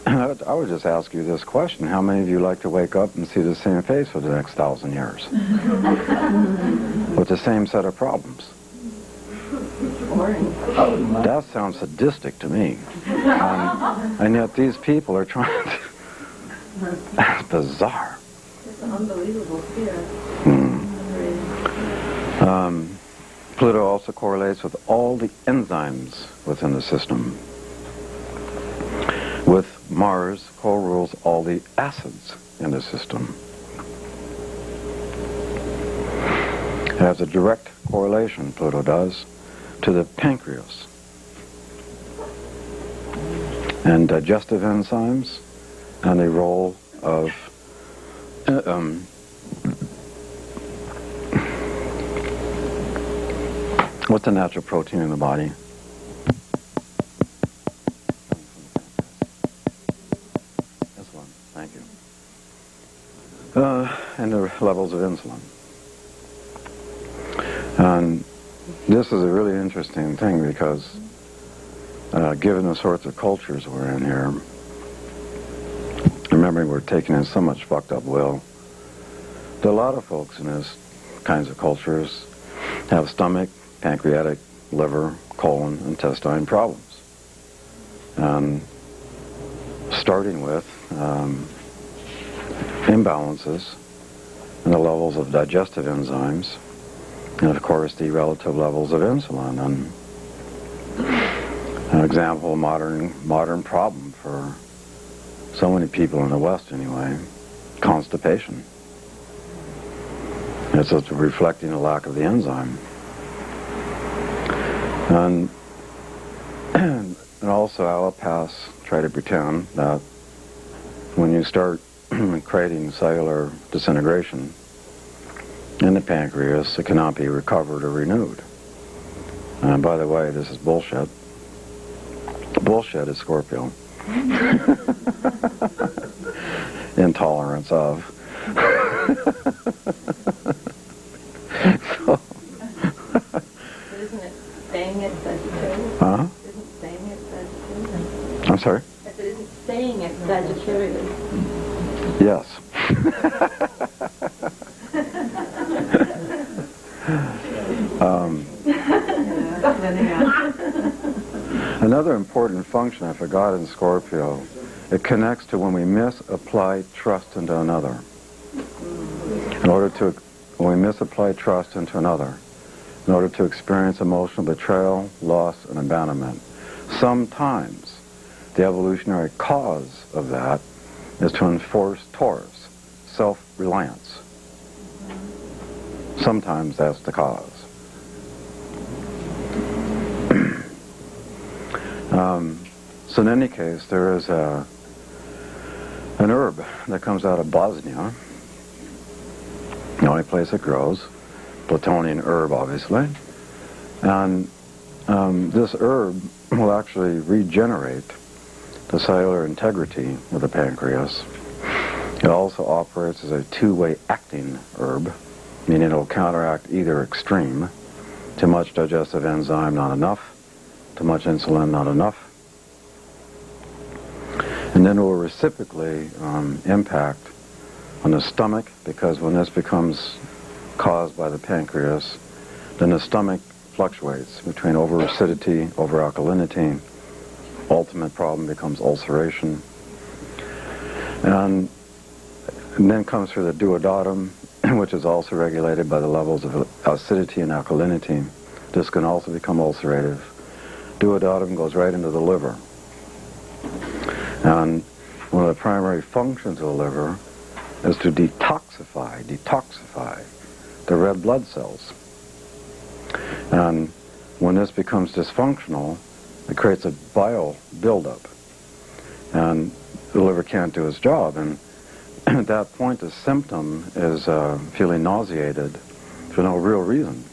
I would just ask you this question. How many of you like to wake up and see the same face for the next 1,000 years? With the same set of problems? That sounds sadistic to me. And yet these people are trying to... That's bizarre. It's an unbelievable fear. Pluto also correlates with all the enzymes within the system. With Mars, co-rules all the acids in the system. It has a direct correlation, Pluto does, to the pancreas and digestive enzymes and the role of what's the natural protein in the body? Insulin, thank you. And the levels of insulin. And this is a really interesting thing because given the sorts of cultures we're in here, remembering we're taking in so much fucked up will, there are a lot of folks in these kinds of cultures have stomach, pancreatic, liver, colon, intestine problems. And starting with imbalances in the levels of digestive enzymes, and of course the relative levels of insulin. And an example of modern problem for so many people in the West anyway, constipation. It's just reflecting the lack of the enzyme. And also allopaths try to pretend that when you start creating cellular disintegration in the pancreas, it cannot be recovered or renewed. And by the way, this is bullshit. Bullshit is Scorpio. Intolerance of. So, But isn't it staying at Sagittarius? huh? Isn't staying at Sagittarius? I'm sorry? I said, isn't staying at Sagittarius? Yes. Another important function I forgot in Scorpio, it connects to when we misapply trust into another. When we misapply trust into another, in order to experience emotional betrayal, loss, and abandonment. Sometimes the evolutionary cause of that is to enforce Taurus, self-reliance. Sometimes that's the cause. So in any case, there is an herb that comes out of Bosnia, the only place it grows, Plutonian herb, obviously. And this herb will actually regenerate the cellular integrity of the pancreas. It also operates as a two-way acting herb, meaning it will counteract either extreme, too much digestive enzyme, not enough, too much insulin, not enough. And then it will reciprocally impact on the stomach, because when this becomes caused by the pancreas, then the stomach fluctuates between over-acidity, over-alkalinity. Ultimate problem becomes ulceration. And then comes through the duodenum, which is also regulated by the levels of acidity and alkalinity. This can also become ulcerative. Duodenum goes right into the liver. And one of the primary functions of the liver is to detoxify the red blood cells. And when this becomes dysfunctional, it creates a bile buildup. And the liver can't do its job. And at that point, the symptom is feeling nauseated for no real reason.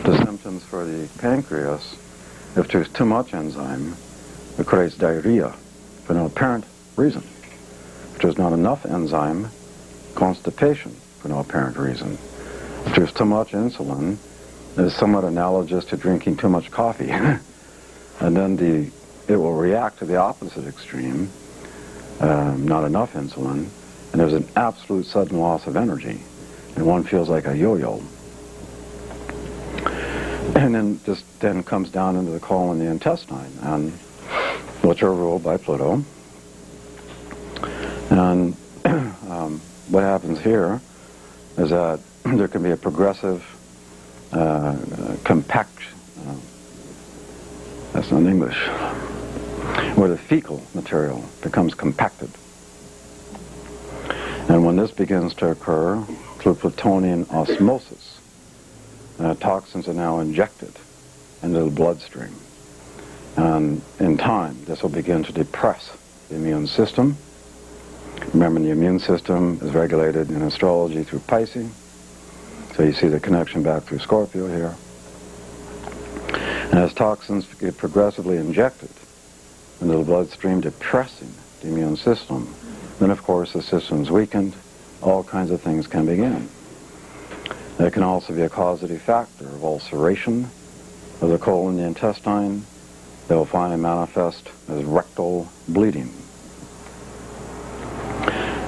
The symptoms for the pancreas, if there's too much enzyme, it creates diarrhea for no apparent reason. If there's not enough enzyme, constipation for no apparent reason. If there's too much insulin, it's somewhat analogous to drinking too much coffee. And then it will react to the opposite extreme, not enough insulin, and there's an absolute sudden loss of energy, and one feels like a yo-yo. And then this then comes down into the colon and the intestine, and which are ruled by Pluto. And what happens here is that there can be a progressive compaction, that's not English, where the fecal material becomes compacted. And when this begins to occur through Plutonian osmosis, toxins are now injected into the bloodstream. And in time, this will begin to depress the immune system. Remember, the immune system is regulated in astrology through Pisces. So you see the connection back through Scorpio here. And as toxins get progressively injected into the bloodstream, depressing the immune system, then of course the system's weakened, all kinds of things can begin. It can also be a causative factor of ulceration of the colon and the intestine. They will finally manifest as rectal bleeding.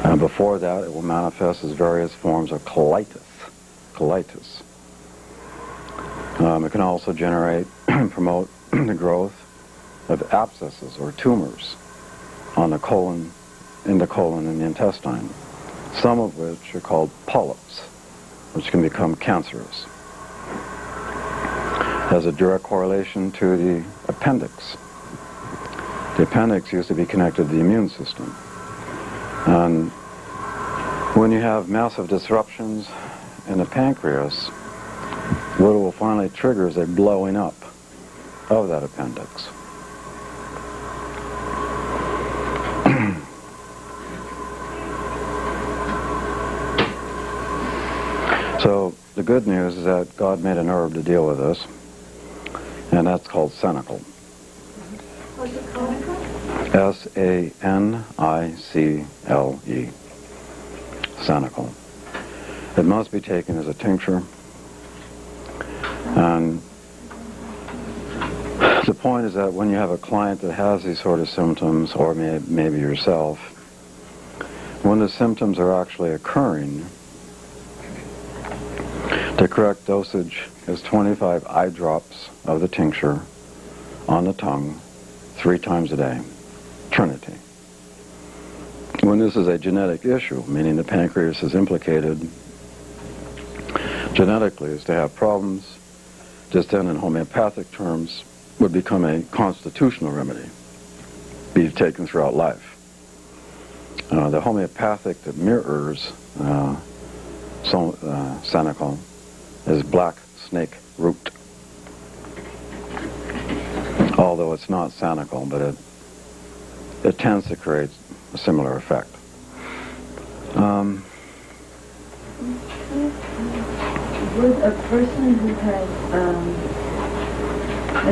And before that, it will manifest as various forms of colitis. It can also generate and promote the growth of abscesses or tumors on the colon, in the colon and the intestine, some of which are called polyps, which can become cancerous. It has a direct correlation to the appendix. The appendix used to be connected to the immune system. And when you have massive disruptions in the pancreas, what will finally trigger is a blowing up of that appendix. So the good news is that God made an herb to deal with this, and that's called sanicle. What's it called? S-A-N-I-C-L-E. Sanicle. It must be taken as a tincture. And the point is that when you have a client that has these sort of symptoms, or maybe yourself, when the symptoms are actually occurring, the correct dosage is 25 eye drops of the tincture on the tongue 3 times a day. Trinity. When this is a genetic issue, meaning the pancreas is implicated genetically, is to have problems, just then in homeopathic terms, would become a constitutional remedy, be taken throughout life. The homeopathic that mirrors sanicle is black snake root. Although it's not sanicle, but it tends to create a similar effect. Would a person who has,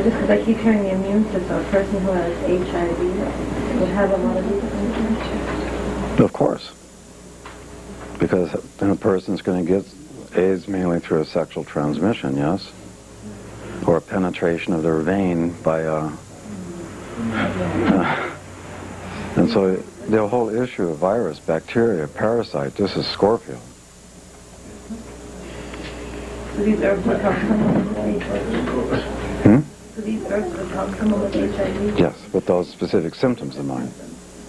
just because I keep hearing the immune system, a person who has HIV would have a lot of these symptoms? Of course. Because then a person's going to get AIDS mainly through a sexual transmission, yes? Or a penetration of their vein by and so the whole issue of virus, bacteria, parasite, this is Scorpio. So these herbs would help someone with HIV? So these herbs would help someone with HIV? Yes, with those specific symptoms of mine.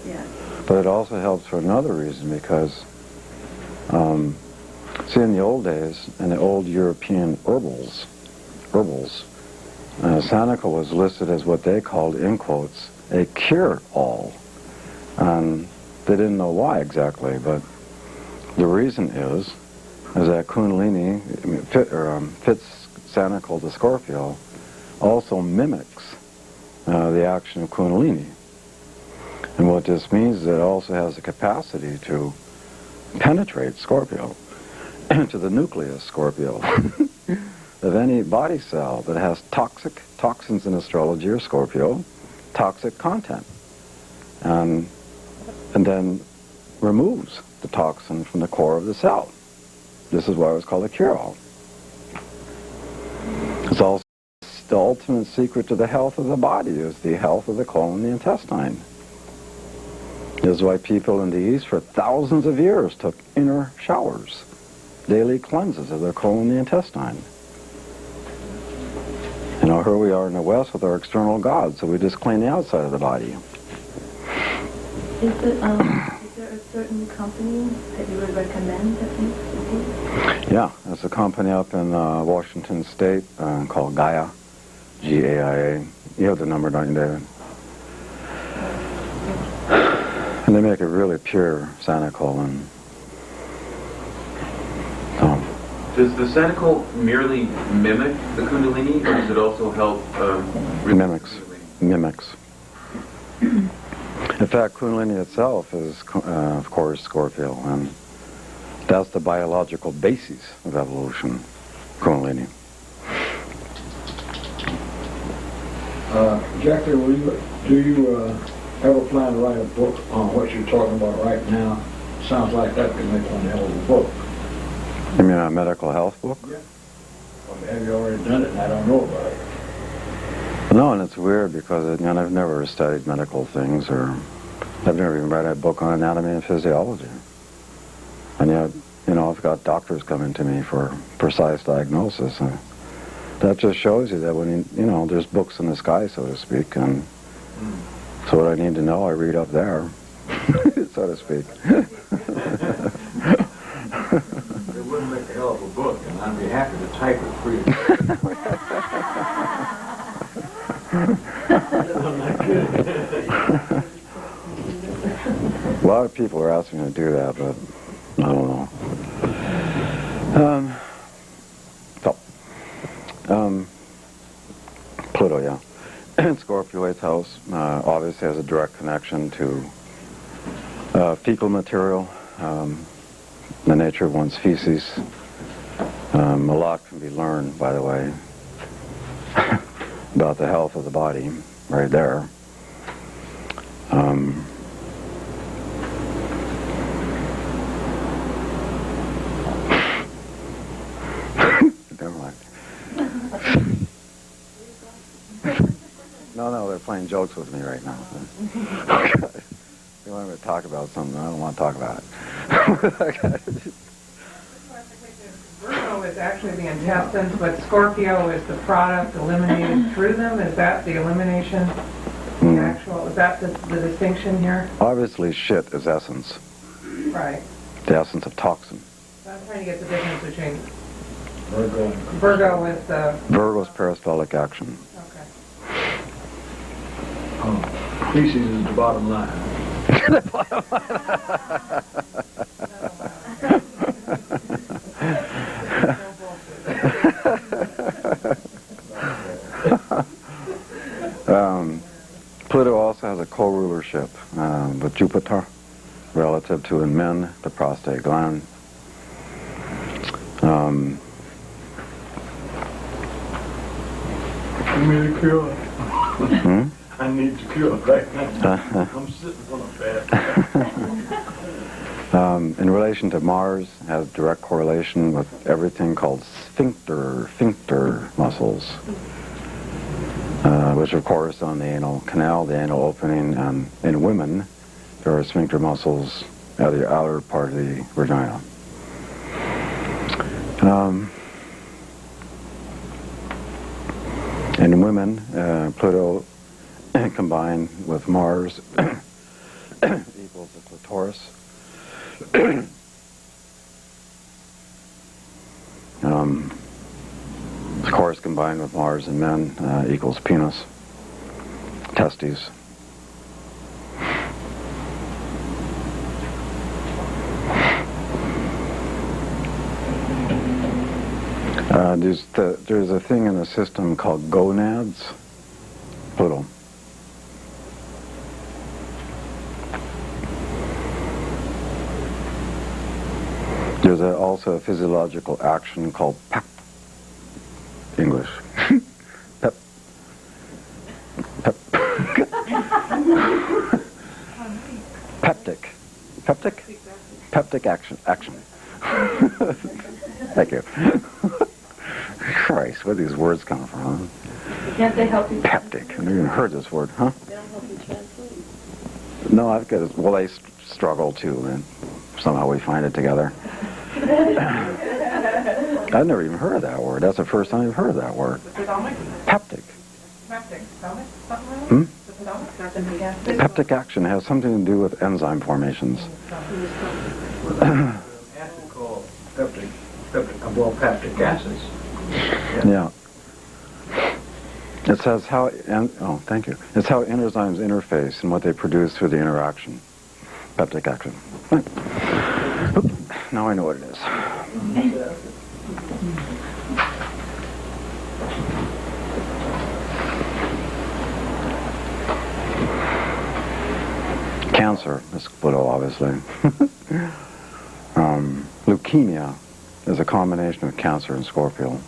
Yeah. But it also helps for another reason, because see, in the old days, in the old European herbals, sanicle was listed as what they called, in quotes, a cure-all. And they didn't know why exactly, but the reason is that Kundalini, fits sanicle to Scorpio, also mimics the action of Kundalini. And what this means is that it also has the capacity to penetrate Scorpio, to the nucleus Scorpio, of any body cell that has toxins in astrology or Scorpio, toxic content, and then removes the toxin from the core of the cell. This is why it was called a cure-all. It's also the ultimate secret to the health of the body, is the health of the colon and the intestine. This is why people in the East for thousands of years took inner showers, daily cleanses of their colon and the intestine. You know, here we are in the West with our external gods, so we just clean the outside of the body. Is there a certain company that you would recommend that makes it? Yeah, there's a company up in Washington State called Gaia, G-A-I-A. You have the number, don't you, David? And they make a really pure sanicle. And does the sanicle merely mimic the Kundalini, or does it also help? Mimics. In fact, Kundalini itself is, of course, Scorpio, and that's the biological basis of evolution, Kundalini. Jackie, do you ever plan to write a book on what you're talking about right now? Sounds like that could make one hell of a book. You mean a medical health book? Yeah. Well, have you already done it and I don't know about it? No, and it's weird because I've never studied medical things, or I've never even read a book on anatomy and physiology. And yet, I've got doctors coming to me for precise diagnosis. And that just shows you that when, there's books in the sky, so to speak, and so what I need to know, I read up there, so to speak. It wouldn't make a hell of a book, and I'd be happy to type it for you. A lot of people are asking me to do that, but I don't know. Pluto, yeah. Scorpio 8th house obviously has a direct connection to fecal material, the nature of one's feces, A lot can be learned, by the way, about the health of the body, right there. Never mind. No, they're playing jokes with me right now. They want me to talk about something. I don't want to talk about it. Virgo is actually the intestines, but Scorpio is the product eliminated through them. Is that the elimination? The actual, is that the distinction here? Obviously, shit is essence. Right. The essence of toxin. So I'm trying to get the difference between Virgo. Virgo is the... Virgo's peristaltic action. Okay. Species is the bottom line. Pluto also has a co-rulership with Jupiter relative to, in men, the prostate gland. Give me the cure. I need the cure right now. I'm sitting on a fast. In relation to Mars, has direct correlation with everything called sphincter muscles, which of course on the anal canal, the anal opening, and in women, there are sphincter muscles at the outer part of the vagina. In women, Pluto combined with Mars equals the clitoris. Of course, combined with Mars in men equals penis, testes. There's a thing in the system called gonads, Pluto. There's also a physiological action called PEP, English. PEP. PEP. Peptic. Peptic? Peptic action. Thank you. Christ, where these words come from? Can't they help you? Peptic. I've never even heard this word, huh? They don't help you translate. No, I've got it. Well, they struggle too, and somehow we find it together. I've never even heard of that word. That's the first time I've heard of that word. Peptic. Peptic. Stomach? Something like that? Hmm? The stomach? Peptic action has something to do with enzyme formations. Acid called peptic acids. Yeah. It says how, thank you. It's how enzymes interface and what they produce through the interaction. Peptic action. Right. Oop. Now I know what it is. Cancer is Pluto, obviously. Leukemia is a combination of Cancer and Scorpio.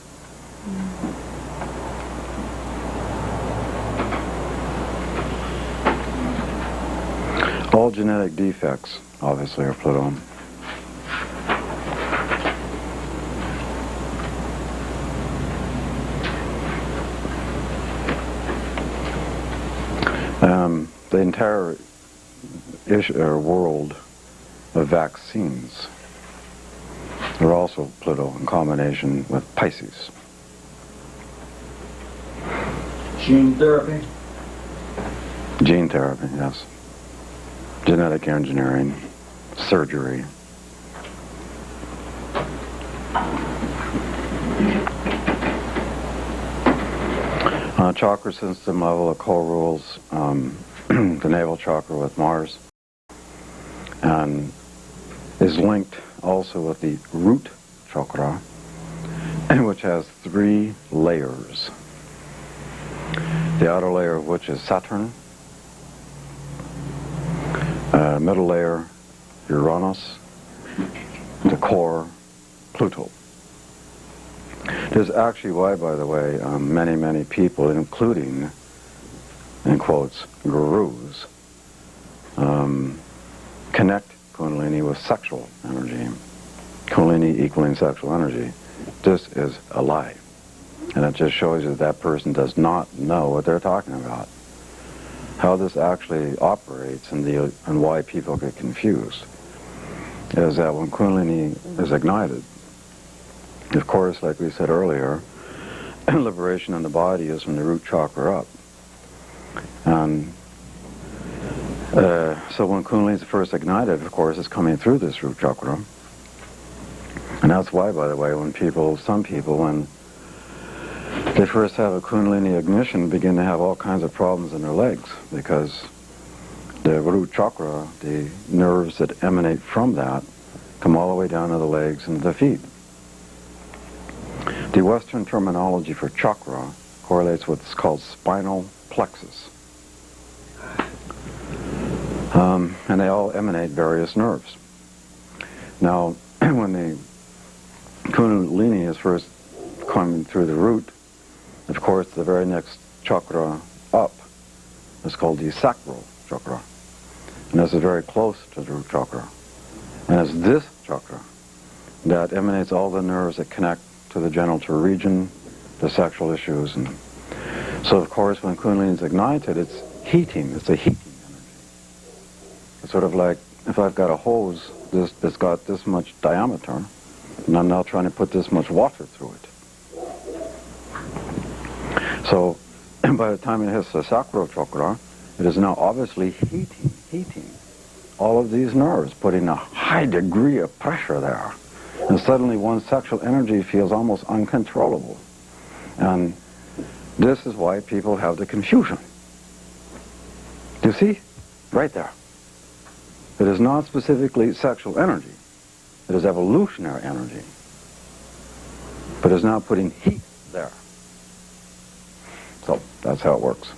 All genetic defects, obviously, are Pluto. The entire world of vaccines are also Pluto in combination with Pisces. Gene therapy. Gene therapy, yes. Genetic engineering, surgery. On a chakra system level, it co-rules the navel chakra with Mars, and is linked also with the root chakra, which has 3 layers. The outer layer of which is Saturn, middle layer Uranus, the core Pluto. There's actually why, by the way, many people, including, in quotes, gurus, connect Kundalini with sexual energy. Kundalini equaling sexual energy. This is a lie. And it just shows you that that person does not know what they're talking about. How this actually operates and why people get confused is that when Kundalini is ignited, of course, like we said earlier, liberation in the body is from the root chakra up. And so when Kundalini is first ignited, of course, it's coming through this root chakra. And that's why, by the way, some people, when they first have a Kundalini ignition, begin to have all kinds of problems in their legs, because the root chakra, the nerves that emanate from that, come all the way down to the legs and the feet. The Western terminology for chakra correlates with what's called spinal plexus. And they all emanate various nerves. Now, when the Kundalini is first coming through the root, of course, the very next chakra up is called the sacral chakra. And this is very close to the root chakra. And it's this chakra that emanates all the nerves that connect to the genital region, the sexual issues. And so, of course, when Kundalini is ignited, it's heating. It's a heating energy. It's sort of like if I've got a hose that's got this much diameter, and I'm now trying to put this much water through it. So, by the time it hits the sacral chakra, it is now obviously heating all of these nerves, putting a high degree of pressure there. And suddenly one's sexual energy feels almost uncontrollable. And this is why people have the confusion. You see? Right there. It is not specifically sexual energy. It is evolutionary energy. But it's now putting heat there. So that's how it works.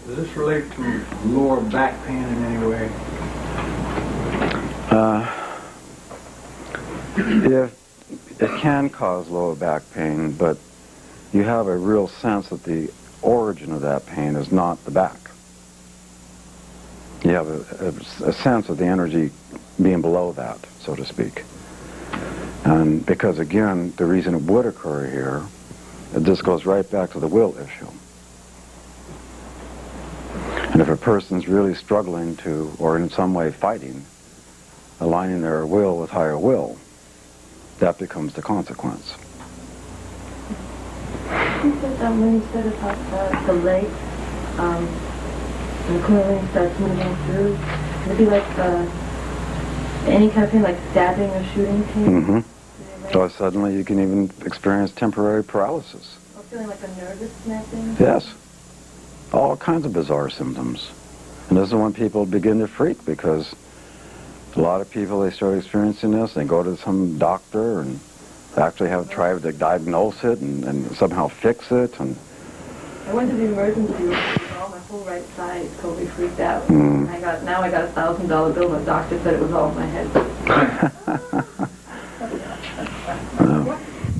Does this relate to lower back pain in any way? It can cause lower back pain, but you have a real sense that the origin of that pain is not the back. You have a sense of the energy being below that, so to speak. And because, again, the reason it would occur here, this goes right back to the will issue. And if a person's really struggling to, or in some way fighting, aligning their will with higher will, that becomes the consequence. You said when you said about the leg, and the Kundalini starts moving through, it'd be like any kind of pain, like stabbing or shooting pain? Mm-hmm. So suddenly you can even experience temporary paralysis. Or feeling like a nervous snapping? Yes. All kinds of bizarre symptoms. And this is when people begin to freak, because a lot of people, they start experiencing this, they go to some doctor and actually have tried to diagnose it and somehow fix it. And I went to the emergency room, my whole right side totally freaked out. Mm. I got a $1,000 bill, the doctor said it was all in my head.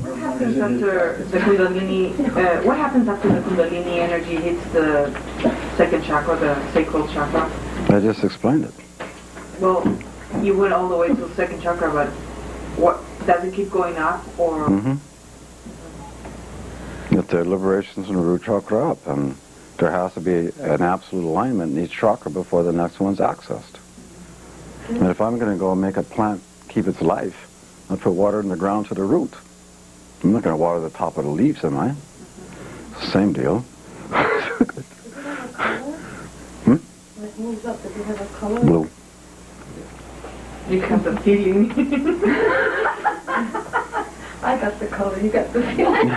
What happens after the Kundalini? What happens after the Kundalini energy hits the second chakra, the sacral chakra? I just explained it. Well, you went all the way to the second chakra, but what does it keep going up, or? Mm-hmm. That the liberation's in the root chakra up, and there has to be an absolute alignment in each chakra before the next one's accessed. And if I'm going to go and make a plant keep its life, I'll put water in the ground to the root. I'm not going to water the top of the leaves, am I? Same deal. When it moves up, does it have a color? Blue. You have the feeling. I got the color, you got the feeling.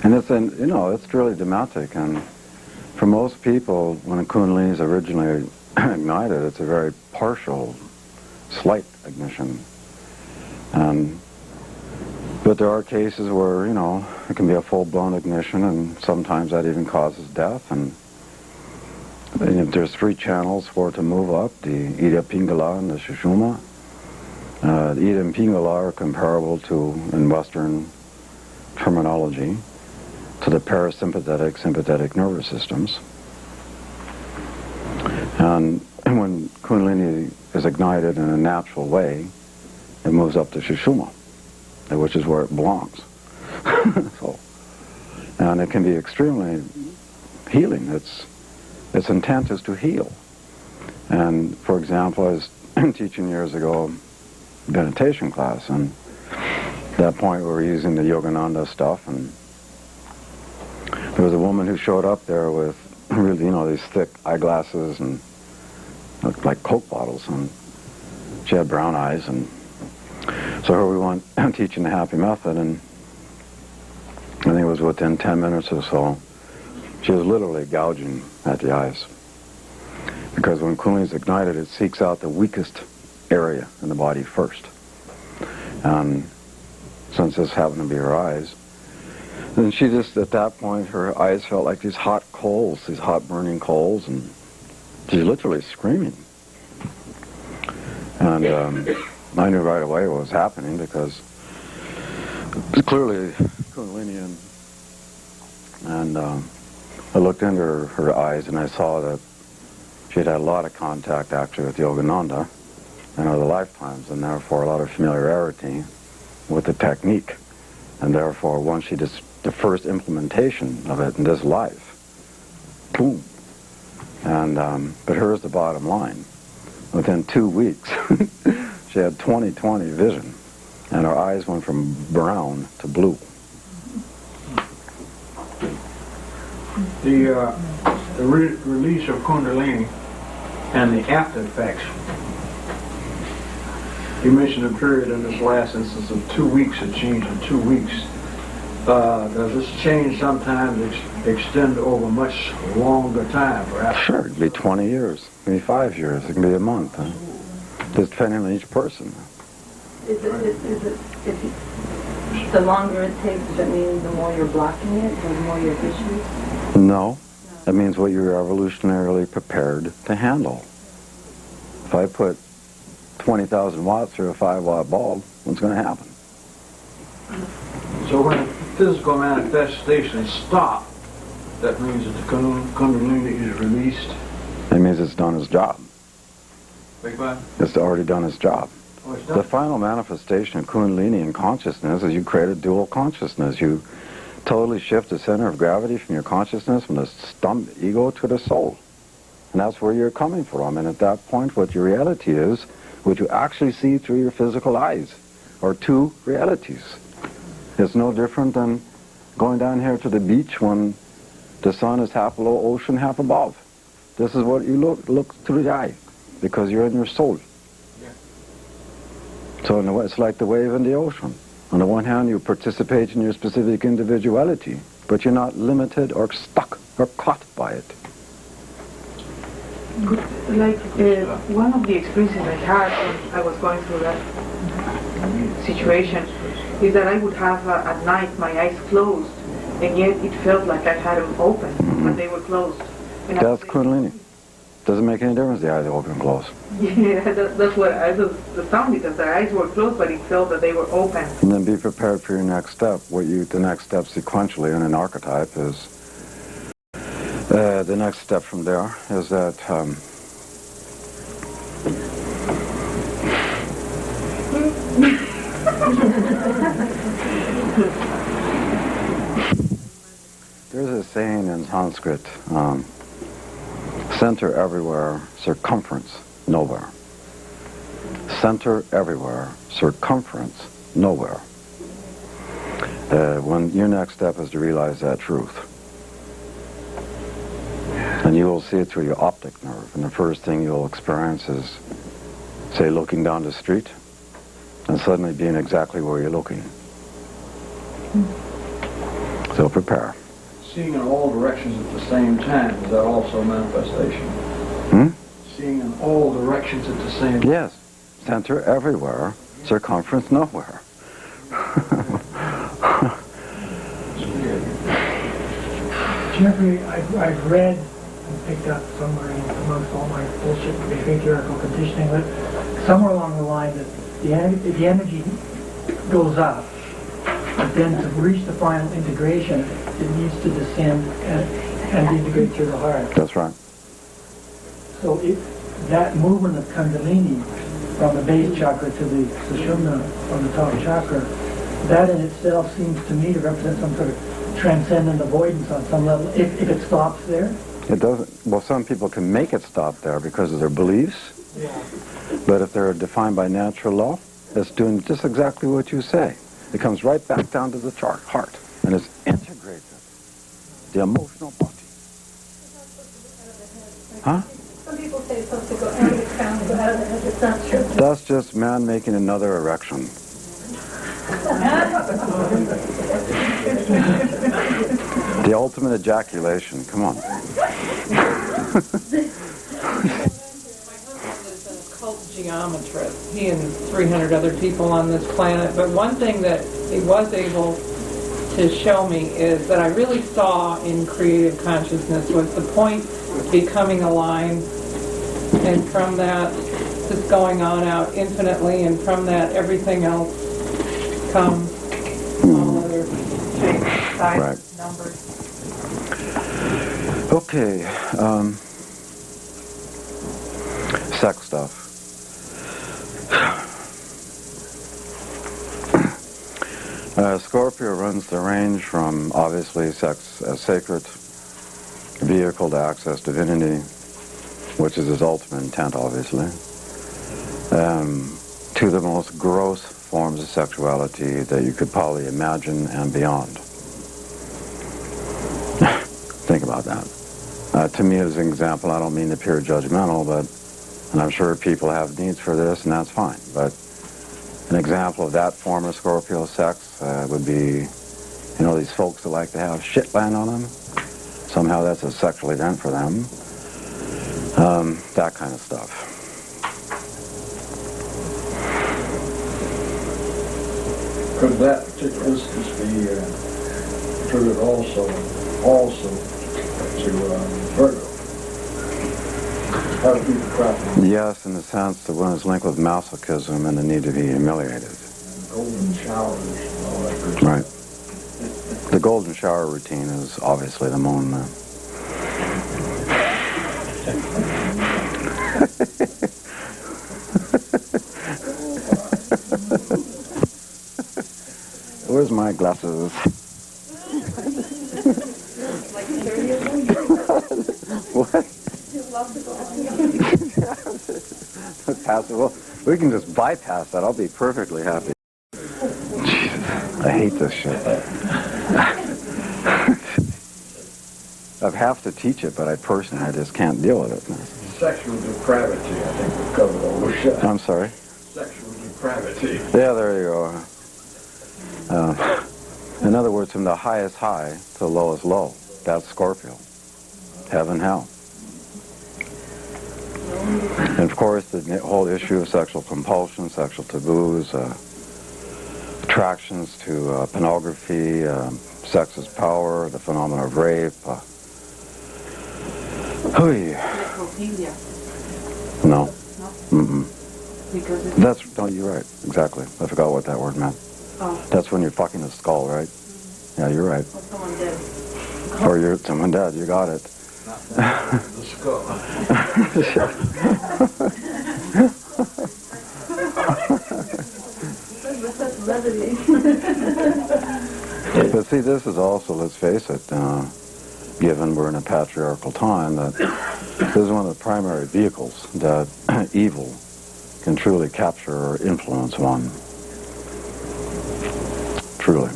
And it's really dramatic. And for most people, when a Kundalini is originally ignited, it's a very partial, slight ignition. But there are cases where, it can be a full-blown ignition, and sometimes that even causes death. And there's 3 channels for it to move up, the Ida Pingala and the Sushumna. The Ida and Pingala are comparable to, in Western terminology, to the parasympathetic, sympathetic nervous systems. And when Kundalini is ignited in a natural way, it moves up to Sushumna, which is where it belongs. So, and it can be extremely healing. Its intent is to heal. And for example, I was teaching years ago a meditation class, and at that point we were using the Yogananda stuff, and there was a woman who showed up there with really, these thick eyeglasses and looked like Coke bottles, and she had brown eyes, and so here we went teaching the happy method, and I think it was within 10 minutes or so, she was literally gouging at the eyes. Because when Kundalini is ignited, it seeks out the weakest area in the body first. And since this happened to be her eyes, then she just, at that point, her eyes felt like these hot coals, these hot burning coals, and she's literally screaming. And I knew right away what was happening, because clearly Kundalini, and I looked into her eyes, and I saw that she had a lot of contact actually with Yogananda in other lifetimes, and therefore a lot of familiarity with the technique. And therefore, once she did the first implementation of it in this life, boom. And but here's the bottom line: within 2 weeks, she had 20/20 vision, and her eyes went from brown to blue. The release of Kundalini and the after effects. You mentioned a period in this last instance of 2 weeks, a change in 2 weeks. Does this change sometimes extend over much longer time, perhaps? Sure, it can be 20 years, it can be 5 years, it can be a month, just depending on each person. Is it the longer it takes, does that mean the more you're blocking it, or the more you're issues? No, that means what you're evolutionarily prepared to handle. If I put 20,000 watts through a 5-watt bulb, what's going to happen? So when physical manifestations stop, that means that the Kundalini is released? That means it's done its job. Beg pardon? It's already done its job. Oh, it's The done? final manifestation of Kundalini in consciousness is you create a dual consciousness. You totally shift the center of gravity from your consciousness, from the stump ego to the soul. And that's where you're coming from. And at that point, what your reality is, what you actually see through your physical eyes, are two realities. It's no different than going down here to the beach when the sun is half below, ocean half above. This is what you look through the eye, because you're in your soul. Yeah. So in a way, it's like the wave in the ocean. On the one hand, you participate in your specific individuality, but you're not limited or stuck or caught by it. Like one of the experiences I had when I was going through that situation is that I would have at night my eyes closed, and yet it felt like I had them open, but they were closed. And That's Kundalini. Doesn't make any difference the eyes are open and closed. Yeah, that's what I was the sound, because their eyes were closed, but it felt that they were open. And then be prepared for your next step. The next step sequentially in an archetype is, the next step from there is that there's a saying in Sanskrit, center everywhere, circumference nowhere. Center everywhere, circumference nowhere. When your next step is to realize that truth. And you will see it through your optic nerve. And the first thing you'll experience is, say, looking down the street and suddenly being exactly where you're looking. So prepare. Seeing in all directions at the same time, is that also manifestation? Seeing in all directions at the same time? Yes. Center everywhere, circumference nowhere. Jeffrey, I've read and picked up somewhere amongst all my bullshit behavioral conditioning, but somewhere along the line that the energy goes up, But then to reach the final integration, it needs to descend and integrate through the heart. That's right. So if that movement of Kundalini from the base chakra to the Sushumna from the top chakra, that in itself seems to me to represent some sort of transcendent avoidance on some level, if it stops there. It doesn't, well, some people can make it stop there because of their beliefs, but if they're defined by natural law, it's doing just exactly what you say. It comes right back down to the heart, and it's integrated. The emotional body. Huh? Some people say it's supposed to go out of the crown, go out of the head. It's not true. That's just man making another erection. The ultimate ejaculation, come on. Cult geometrist, he and 300 other people on this planet, but one thing that he was able to show me is that I really saw in creative consciousness was the point becoming aligned, and from that just going on out infinitely, and from that everything else comes, all other shapes, sizes, numbers. Okay, sex stuff. Scorpio runs the range from, obviously, sex as sacred vehicle to access divinity, which is his ultimate intent, obviously, to the most gross forms of sexuality that you could probably imagine and beyond. Think about that. To me, as an example, I don't mean to appear judgmental, and I'm sure people have needs for this, and that's fine, but an example of that form of Scorpio sex would be, you know, these folks that like to have shit land on them. Somehow that's a sexual event for them. That kind of stuff. Could that particular instance be included also to Virgo? How to keep the crap on? Yes, in the sense that one is linked with masochism and the need to be humiliated. And golden showers and all that good Right. The golden shower routine is obviously the moon. Where's my glasses? What? Well, we can just bypass that. I'll be perfectly happy. Jesus, I hate this shit. I have to teach it, but I just can't deal with it. Sexual depravity, I think we've covered all the shit. I'm sorry? Sexual depravity. Yeah, there you go. In other words, from the highest high to the lowest low. That's Scorpio. Heaven, hell. And of course, the whole issue of sexual compulsion, sexual taboos, attractions to pornography, sex as power, the phenomenon of rape. Necrophilia. No. No? Mm-mm. Because it's... That's, no, you're right. Exactly. I forgot what that word meant. Oh. That's when you're fucking a skull, right? Yeah, you're right. Or someone dead. Or you're someone dead. You got it. The skull. But see, this is also, let's face it, given we're in a patriarchal time, that this is one of the primary vehicles that evil can truly capture or influence one. Truly.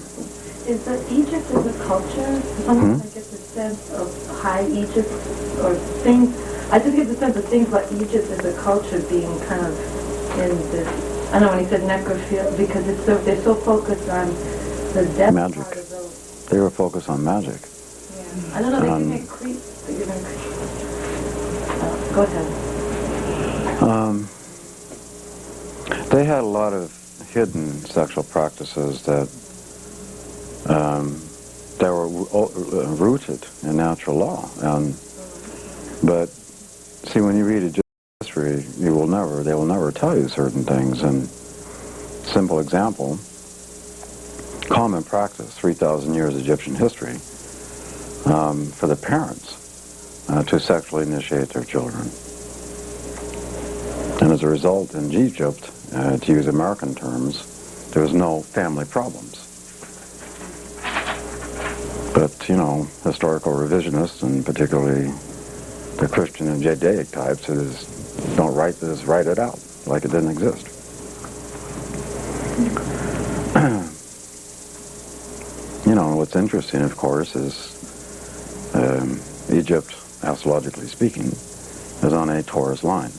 Is that Egypt is a culture? Sometimes I get the sense of high Egypt or things. I just get the sense of things like Egypt as a culture being kind of in this. I know when he said necrophilia, because it's so, they're so focused on the death Magic. part of those. They were focused on magic. Yeah. I don't know. They can make creeps. But you're gonna go ahead. They had a lot of hidden sexual practices that were rooted in natural law. But see, when you read history, they will never tell you certain things. And simple example, common practice, 3,000 years Egyptian history, for the parents to sexually initiate their children. And as a result, in Egypt, to use American terms, there was no family problems. But, you know, historical revisionists, and particularly the Christian and Judaic types, don't write this, write it out like it didn't exist. You know, what's interesting, of course, is Egypt, astrologically speaking, is on a Taurus line.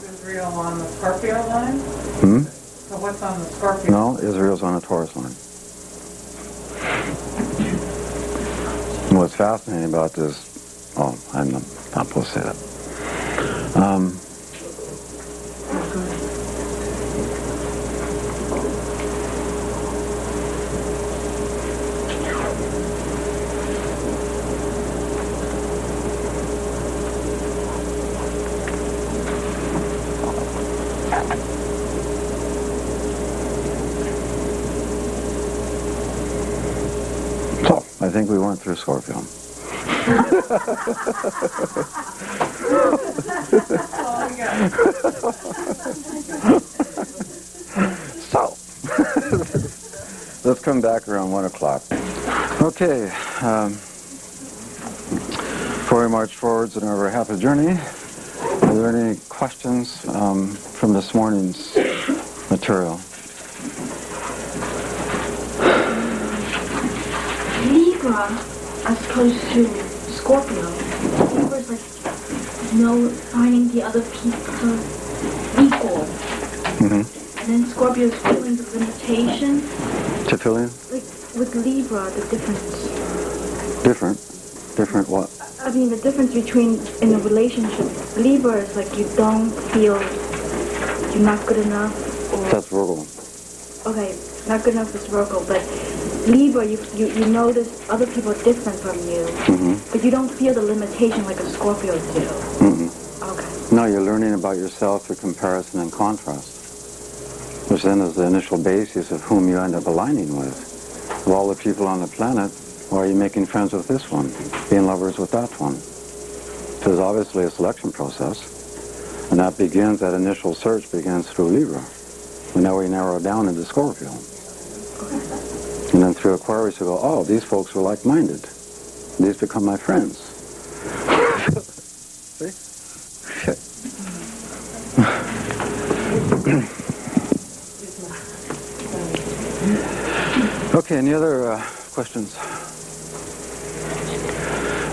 Israel on the Scorpio line? So what's on the Scorpio? No, Israel's on a Taurus line. And what's fascinating about this, I'm not supposed to say that. So, I think we went through Scorpio. So, let's come back around 1 o'clock. Okay, before we march forwards in over half a journey, are there any questions from this morning's material? Libra, as opposed to Scorpio, Libra's like, finding the other people equal. Mm-hmm. And then Scorpio's feeling the limitation. To fill in? Like, with Libra, the difference. Different? Different what? I mean, the difference between, in a relationship, Libra is like you don't feel you're not good enough. Or, That's Virgo. okay, not good enough is Virgo, but Libra, you notice other people are different from you, but you don't feel the limitation like a Scorpio do. Okay. No, you're learning about yourself through comparison and contrast, which then is the initial basis of whom you end up aligning with. Of all the people on the planet, why are you making friends with this one, being lovers with that one? So there's obviously a selection process, and that initial search begins through Libra. And now we narrow down into Scorpio. And then through Aquarius, we go, oh, these folks are like-minded. These become my friends. See? Okay, any other questions?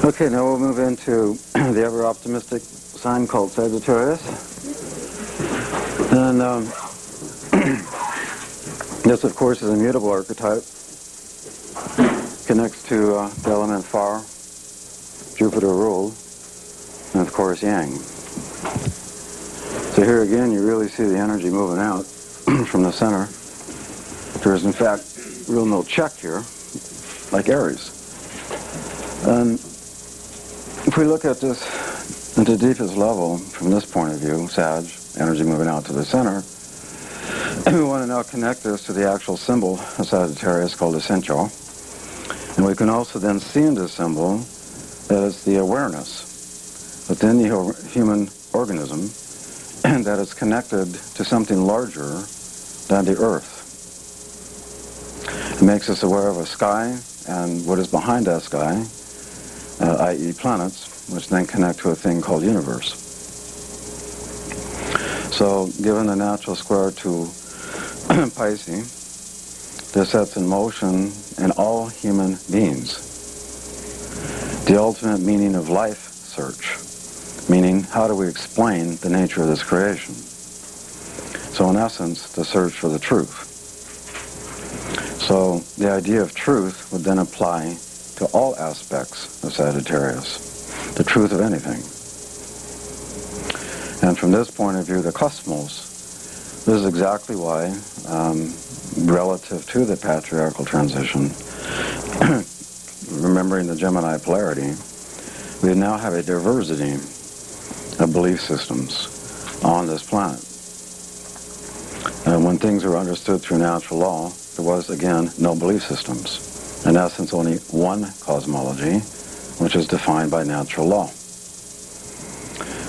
Okay, now we'll move into the ever-optimistic sign called Sagittarius. And this, of course, is a mutable archetype. Connects to the element fire, Jupiter ruled, and of course Yang. So here again, you really see the energy moving out from the center. There is, in fact, real no check here, like Aries. And if we look at this at the deepest level, from this point of view, Sag, energy moving out to the center, we want to now connect this to the actual symbol of Sagittarius called Essential. And we can also then see in this symbol that it's the awareness within the human organism and that it's connected to something larger than the Earth. It makes us aware of a sky and what is behind that sky, i.e. planets, which then connect to a thing called universe. So given the natural square to Pisces, this sets in motion in all human beings the ultimate meaning of life search, meaning how do we explain the nature of this creation? So in essence, the search for the truth. So the idea of truth would then apply to all aspects of Sagittarius, the truth of anything. And from this point of view, the cosmos, this is exactly why, relative to the patriarchal transition, remembering the Gemini polarity, we now have a diversity of belief systems on this planet. And when things were understood through natural law, there was, again, no belief systems. In essence, only one cosmology, which is defined by natural law.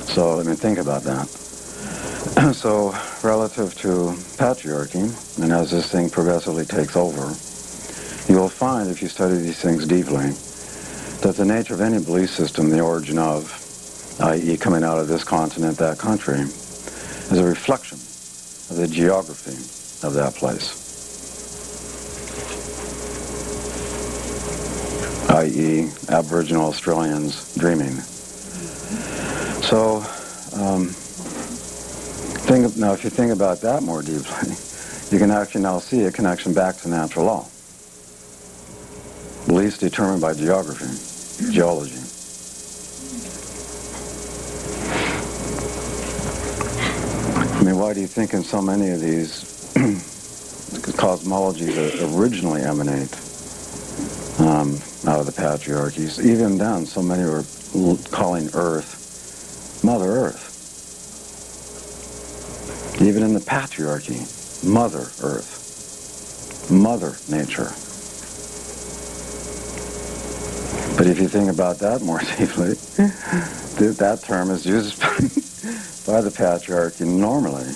So, think about that. So, relative to patriarchy, and as this thing progressively takes over, you will find, if you study these things deeply, that the nature of any belief system, the origin of, i.e. coming out of this continent, that country, is a reflection of the geography of that place, i.e. Aboriginal Australians dreaming. So, now if you think about that more deeply, you can actually now see a connection back to natural law. Beliefs determined by geography, geology. Why do you think in so many of these cosmologies that originally emanate out of the patriarchies? Even then, so many were calling Earth Mother Earth. Even in the patriarchy, Mother Earth, Mother Nature. But if you think about that more deeply, that term is used by the patriarchy normally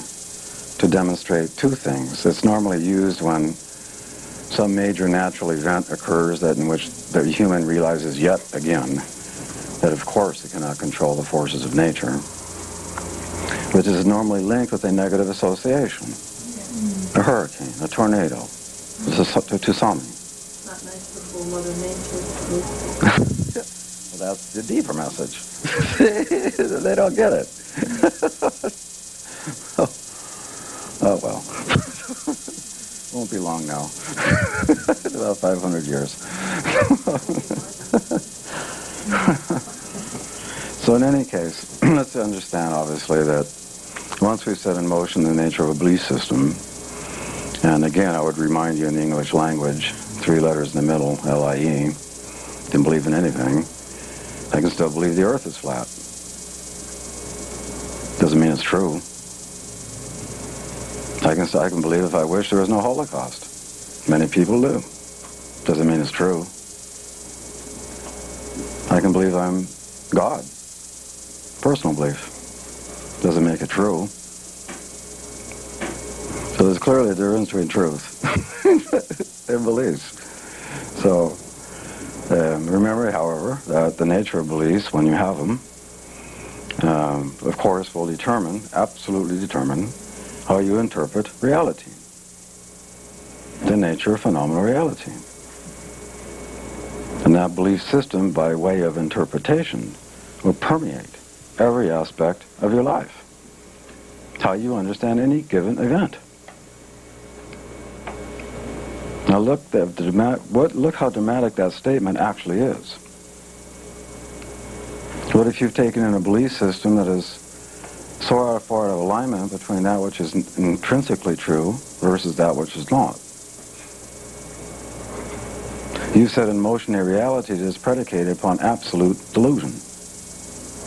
to demonstrate two things. It's normally used when some major natural event occurs in which the human realizes yet again that of course it cannot control the forces of nature, which is normally linked with a negative association. A hurricane, a tornado, a tsunami. Not nice to fool Mother Nature. Well, that's the deeper message. They don't get it. Oh well. Won't be long now. About 500 years. So in any case, let's understand obviously that once we set in motion the nature of a belief system, and again I would remind you in the English language, 3 letters in the middle, L-I-E, can believe in anything. I can still believe the earth is flat. Doesn't mean it's true. I can believe if I wish there was no Holocaust. Many people do. Doesn't mean it's true. I can believe I'm God. Personal belief. Doesn't make it true. So there's clearly a difference between truth and beliefs. So remember, however, that the nature of beliefs, when you have them, of course, will absolutely determine how you interpret reality. The nature of phenomenal reality. And that belief system, by way of interpretation, will permeate every aspect of your life. How you understand any given event. Now look how dramatic that statement actually is. What if you've taken in a belief system that is so far out of alignment between that which is intrinsically true versus that which is not? You've set in motion a reality that is predicated upon absolute delusion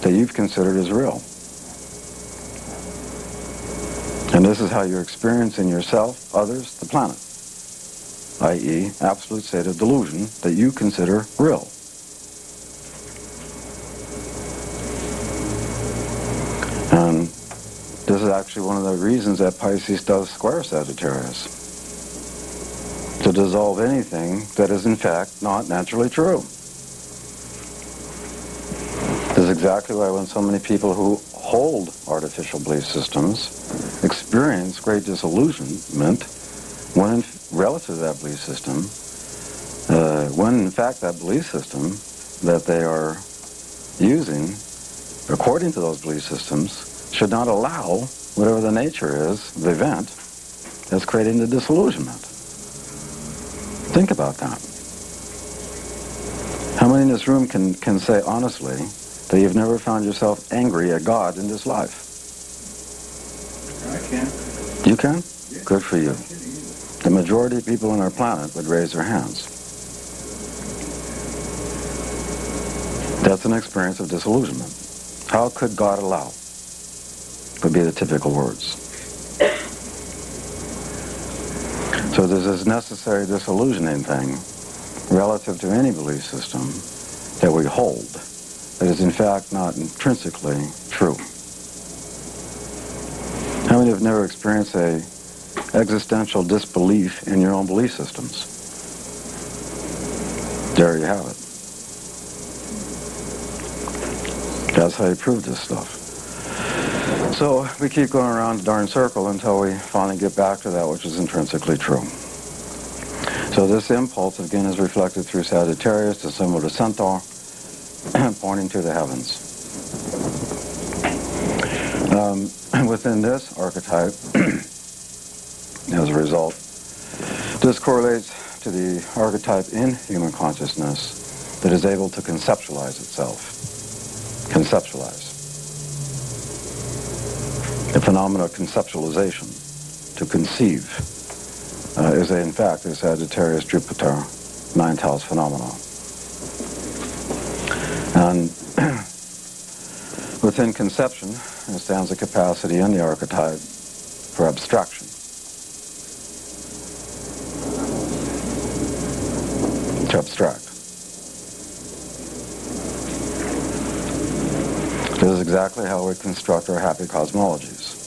that you've considered as real. And this is how you're experiencing yourself, others, the planet, i.e. absolute state of delusion that you consider real. And this is actually one of the reasons that Pisces does square Sagittarius. To dissolve anything that is in fact not naturally true. This is exactly why when so many people who hold artificial belief systems experience great disillusionment when relative to that belief system, when in fact that belief system that they are using, according to those belief systems, should not allow whatever the nature is, the event, that's creating the disillusionment. Think about that. How many in this room can say honestly that you've never found yourself angry at God in this life? I can. You can? Yeah. Good for you. The majority of people on our planet would raise their hands. That's an experience of disillusionment. How could God allow? Would be the typical words. So there's this necessary disillusioning thing relative to any belief system that we hold that is in fact not intrinsically true. How many have never experienced a existential disbelief in your own belief systems? There you have it. That's how you prove this stuff. So we keep going around the darn circle until we finally get back to that which is intrinsically true. So this impulse, again, is reflected through Sagittarius, the symbol of the centaur, pointing to the heavens. Within this archetype, as a result, this correlates to the archetype in human consciousness that is able to conceptualize itself. Conceptualize. The phenomena of conceptualization, to conceive, is in fact a Sagittarius Jupiter ninth house phenomenon. And within conception, there stands a capacity in the archetype for abstraction. To abstract. This is exactly how we construct our happy cosmologies.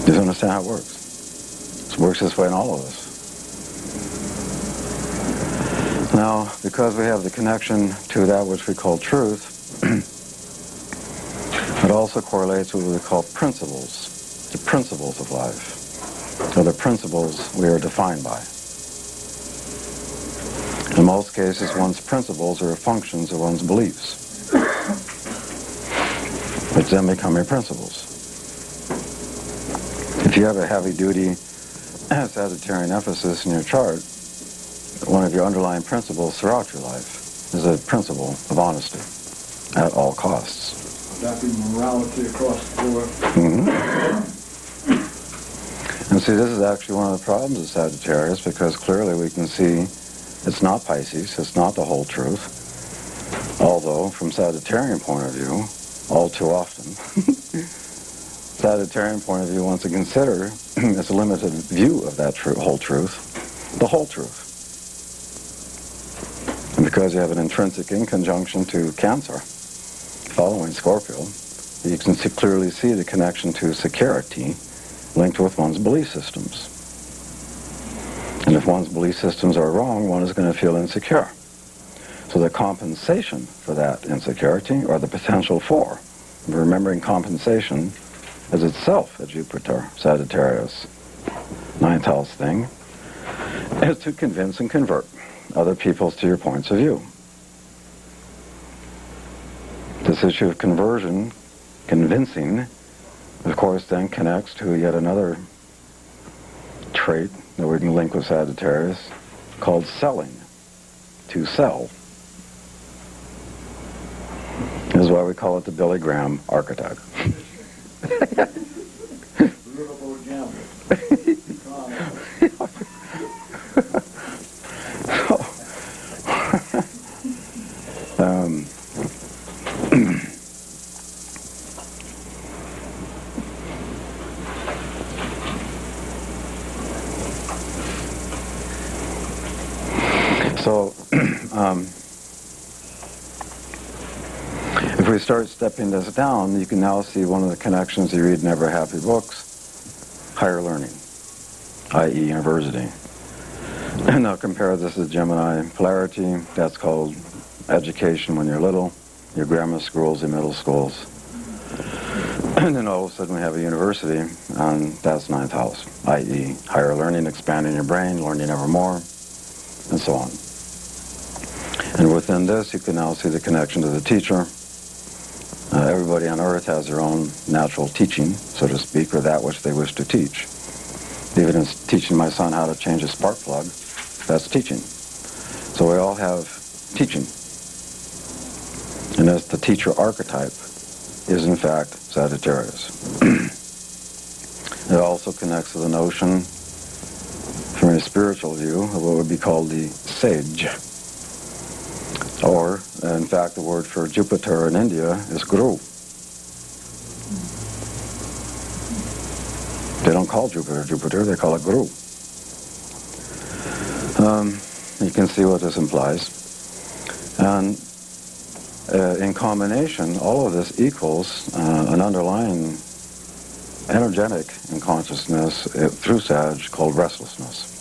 Do you understand how it works? It works this way in all of us. Now, because we have the connection to that which we call truth, it also correlates with what we call principles, the principles of life, or the principles we are defined by. In most cases, one's principles are functions of one's beliefs, which then become your principles. If you have a heavy-duty Sagittarian emphasis in your chart, one of your underlying principles throughout your life is a principle of honesty at all costs. Would that be morality across the board? Mm-hmm. And see, this is actually one of the problems of Sagittarius, because clearly we can see it's not Pisces, it's not the whole truth. Although, from Sagittarian point of view, all too often, Sagittarian point of view wants to consider its limited view of that whole truth, the whole truth. And because you have an intrinsic inconjunction to Cancer, following Scorpio, you can clearly see the connection to security linked with one's belief systems. And if one's belief systems are wrong, one is going to feel insecure. So the compensation for that insecurity, or the potential for, remembering compensation is itself a Jupiter, Sagittarius, ninth house thing, is to convince and convert other people to your points of view. This issue of conversion, convincing, of course, then connects to yet another trait that we can link with Sagittarius, called selling, to sell. This is why we call it the Billy Graham archetype. Beautiful example. If we start stepping this down, you can now see one of the connections you read in Ever Happy books, higher learning, i.e. university. And now compare this to Gemini polarity. That's called education when you're little, your grammar schools, your middle schools. And then all of a sudden we have a university, and that's ninth house, i.e. higher learning, expanding your brain, learning ever more, and so on. And within this, you can now see the connection to the teacher. Everybody on earth has their own natural teaching, so to speak, or that which they wish to teach. Even in teaching my son how to change a spark plug, that's teaching. So we all have teaching. And as the teacher archetype is in fact Sagittarius. It also connects to the notion, from a spiritual view, of what would be called the sage, or In fact, the word for Jupiter in India is Guru. They don't call Jupiter Jupiter, they call it Guru. You can see what this implies. And in combination, all of this equals an underlying energetic in consciousness through Sag called restlessness.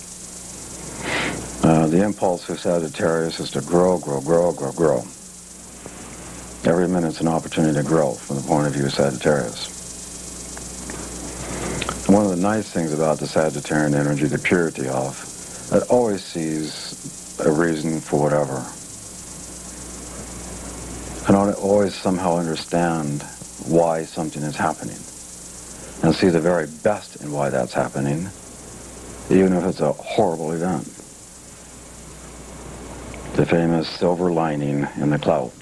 The impulse of Sagittarius is to grow, grow, grow, grow, grow. Every minute's an opportunity to grow from the point of view of Sagittarius. And one of the nice things about the Sagittarian energy, the purity of, it always sees a reason for whatever. Can always somehow understand why something is happening and see the very best in why that's happening, even if it's a horrible event. The famous silver lining in the cloud.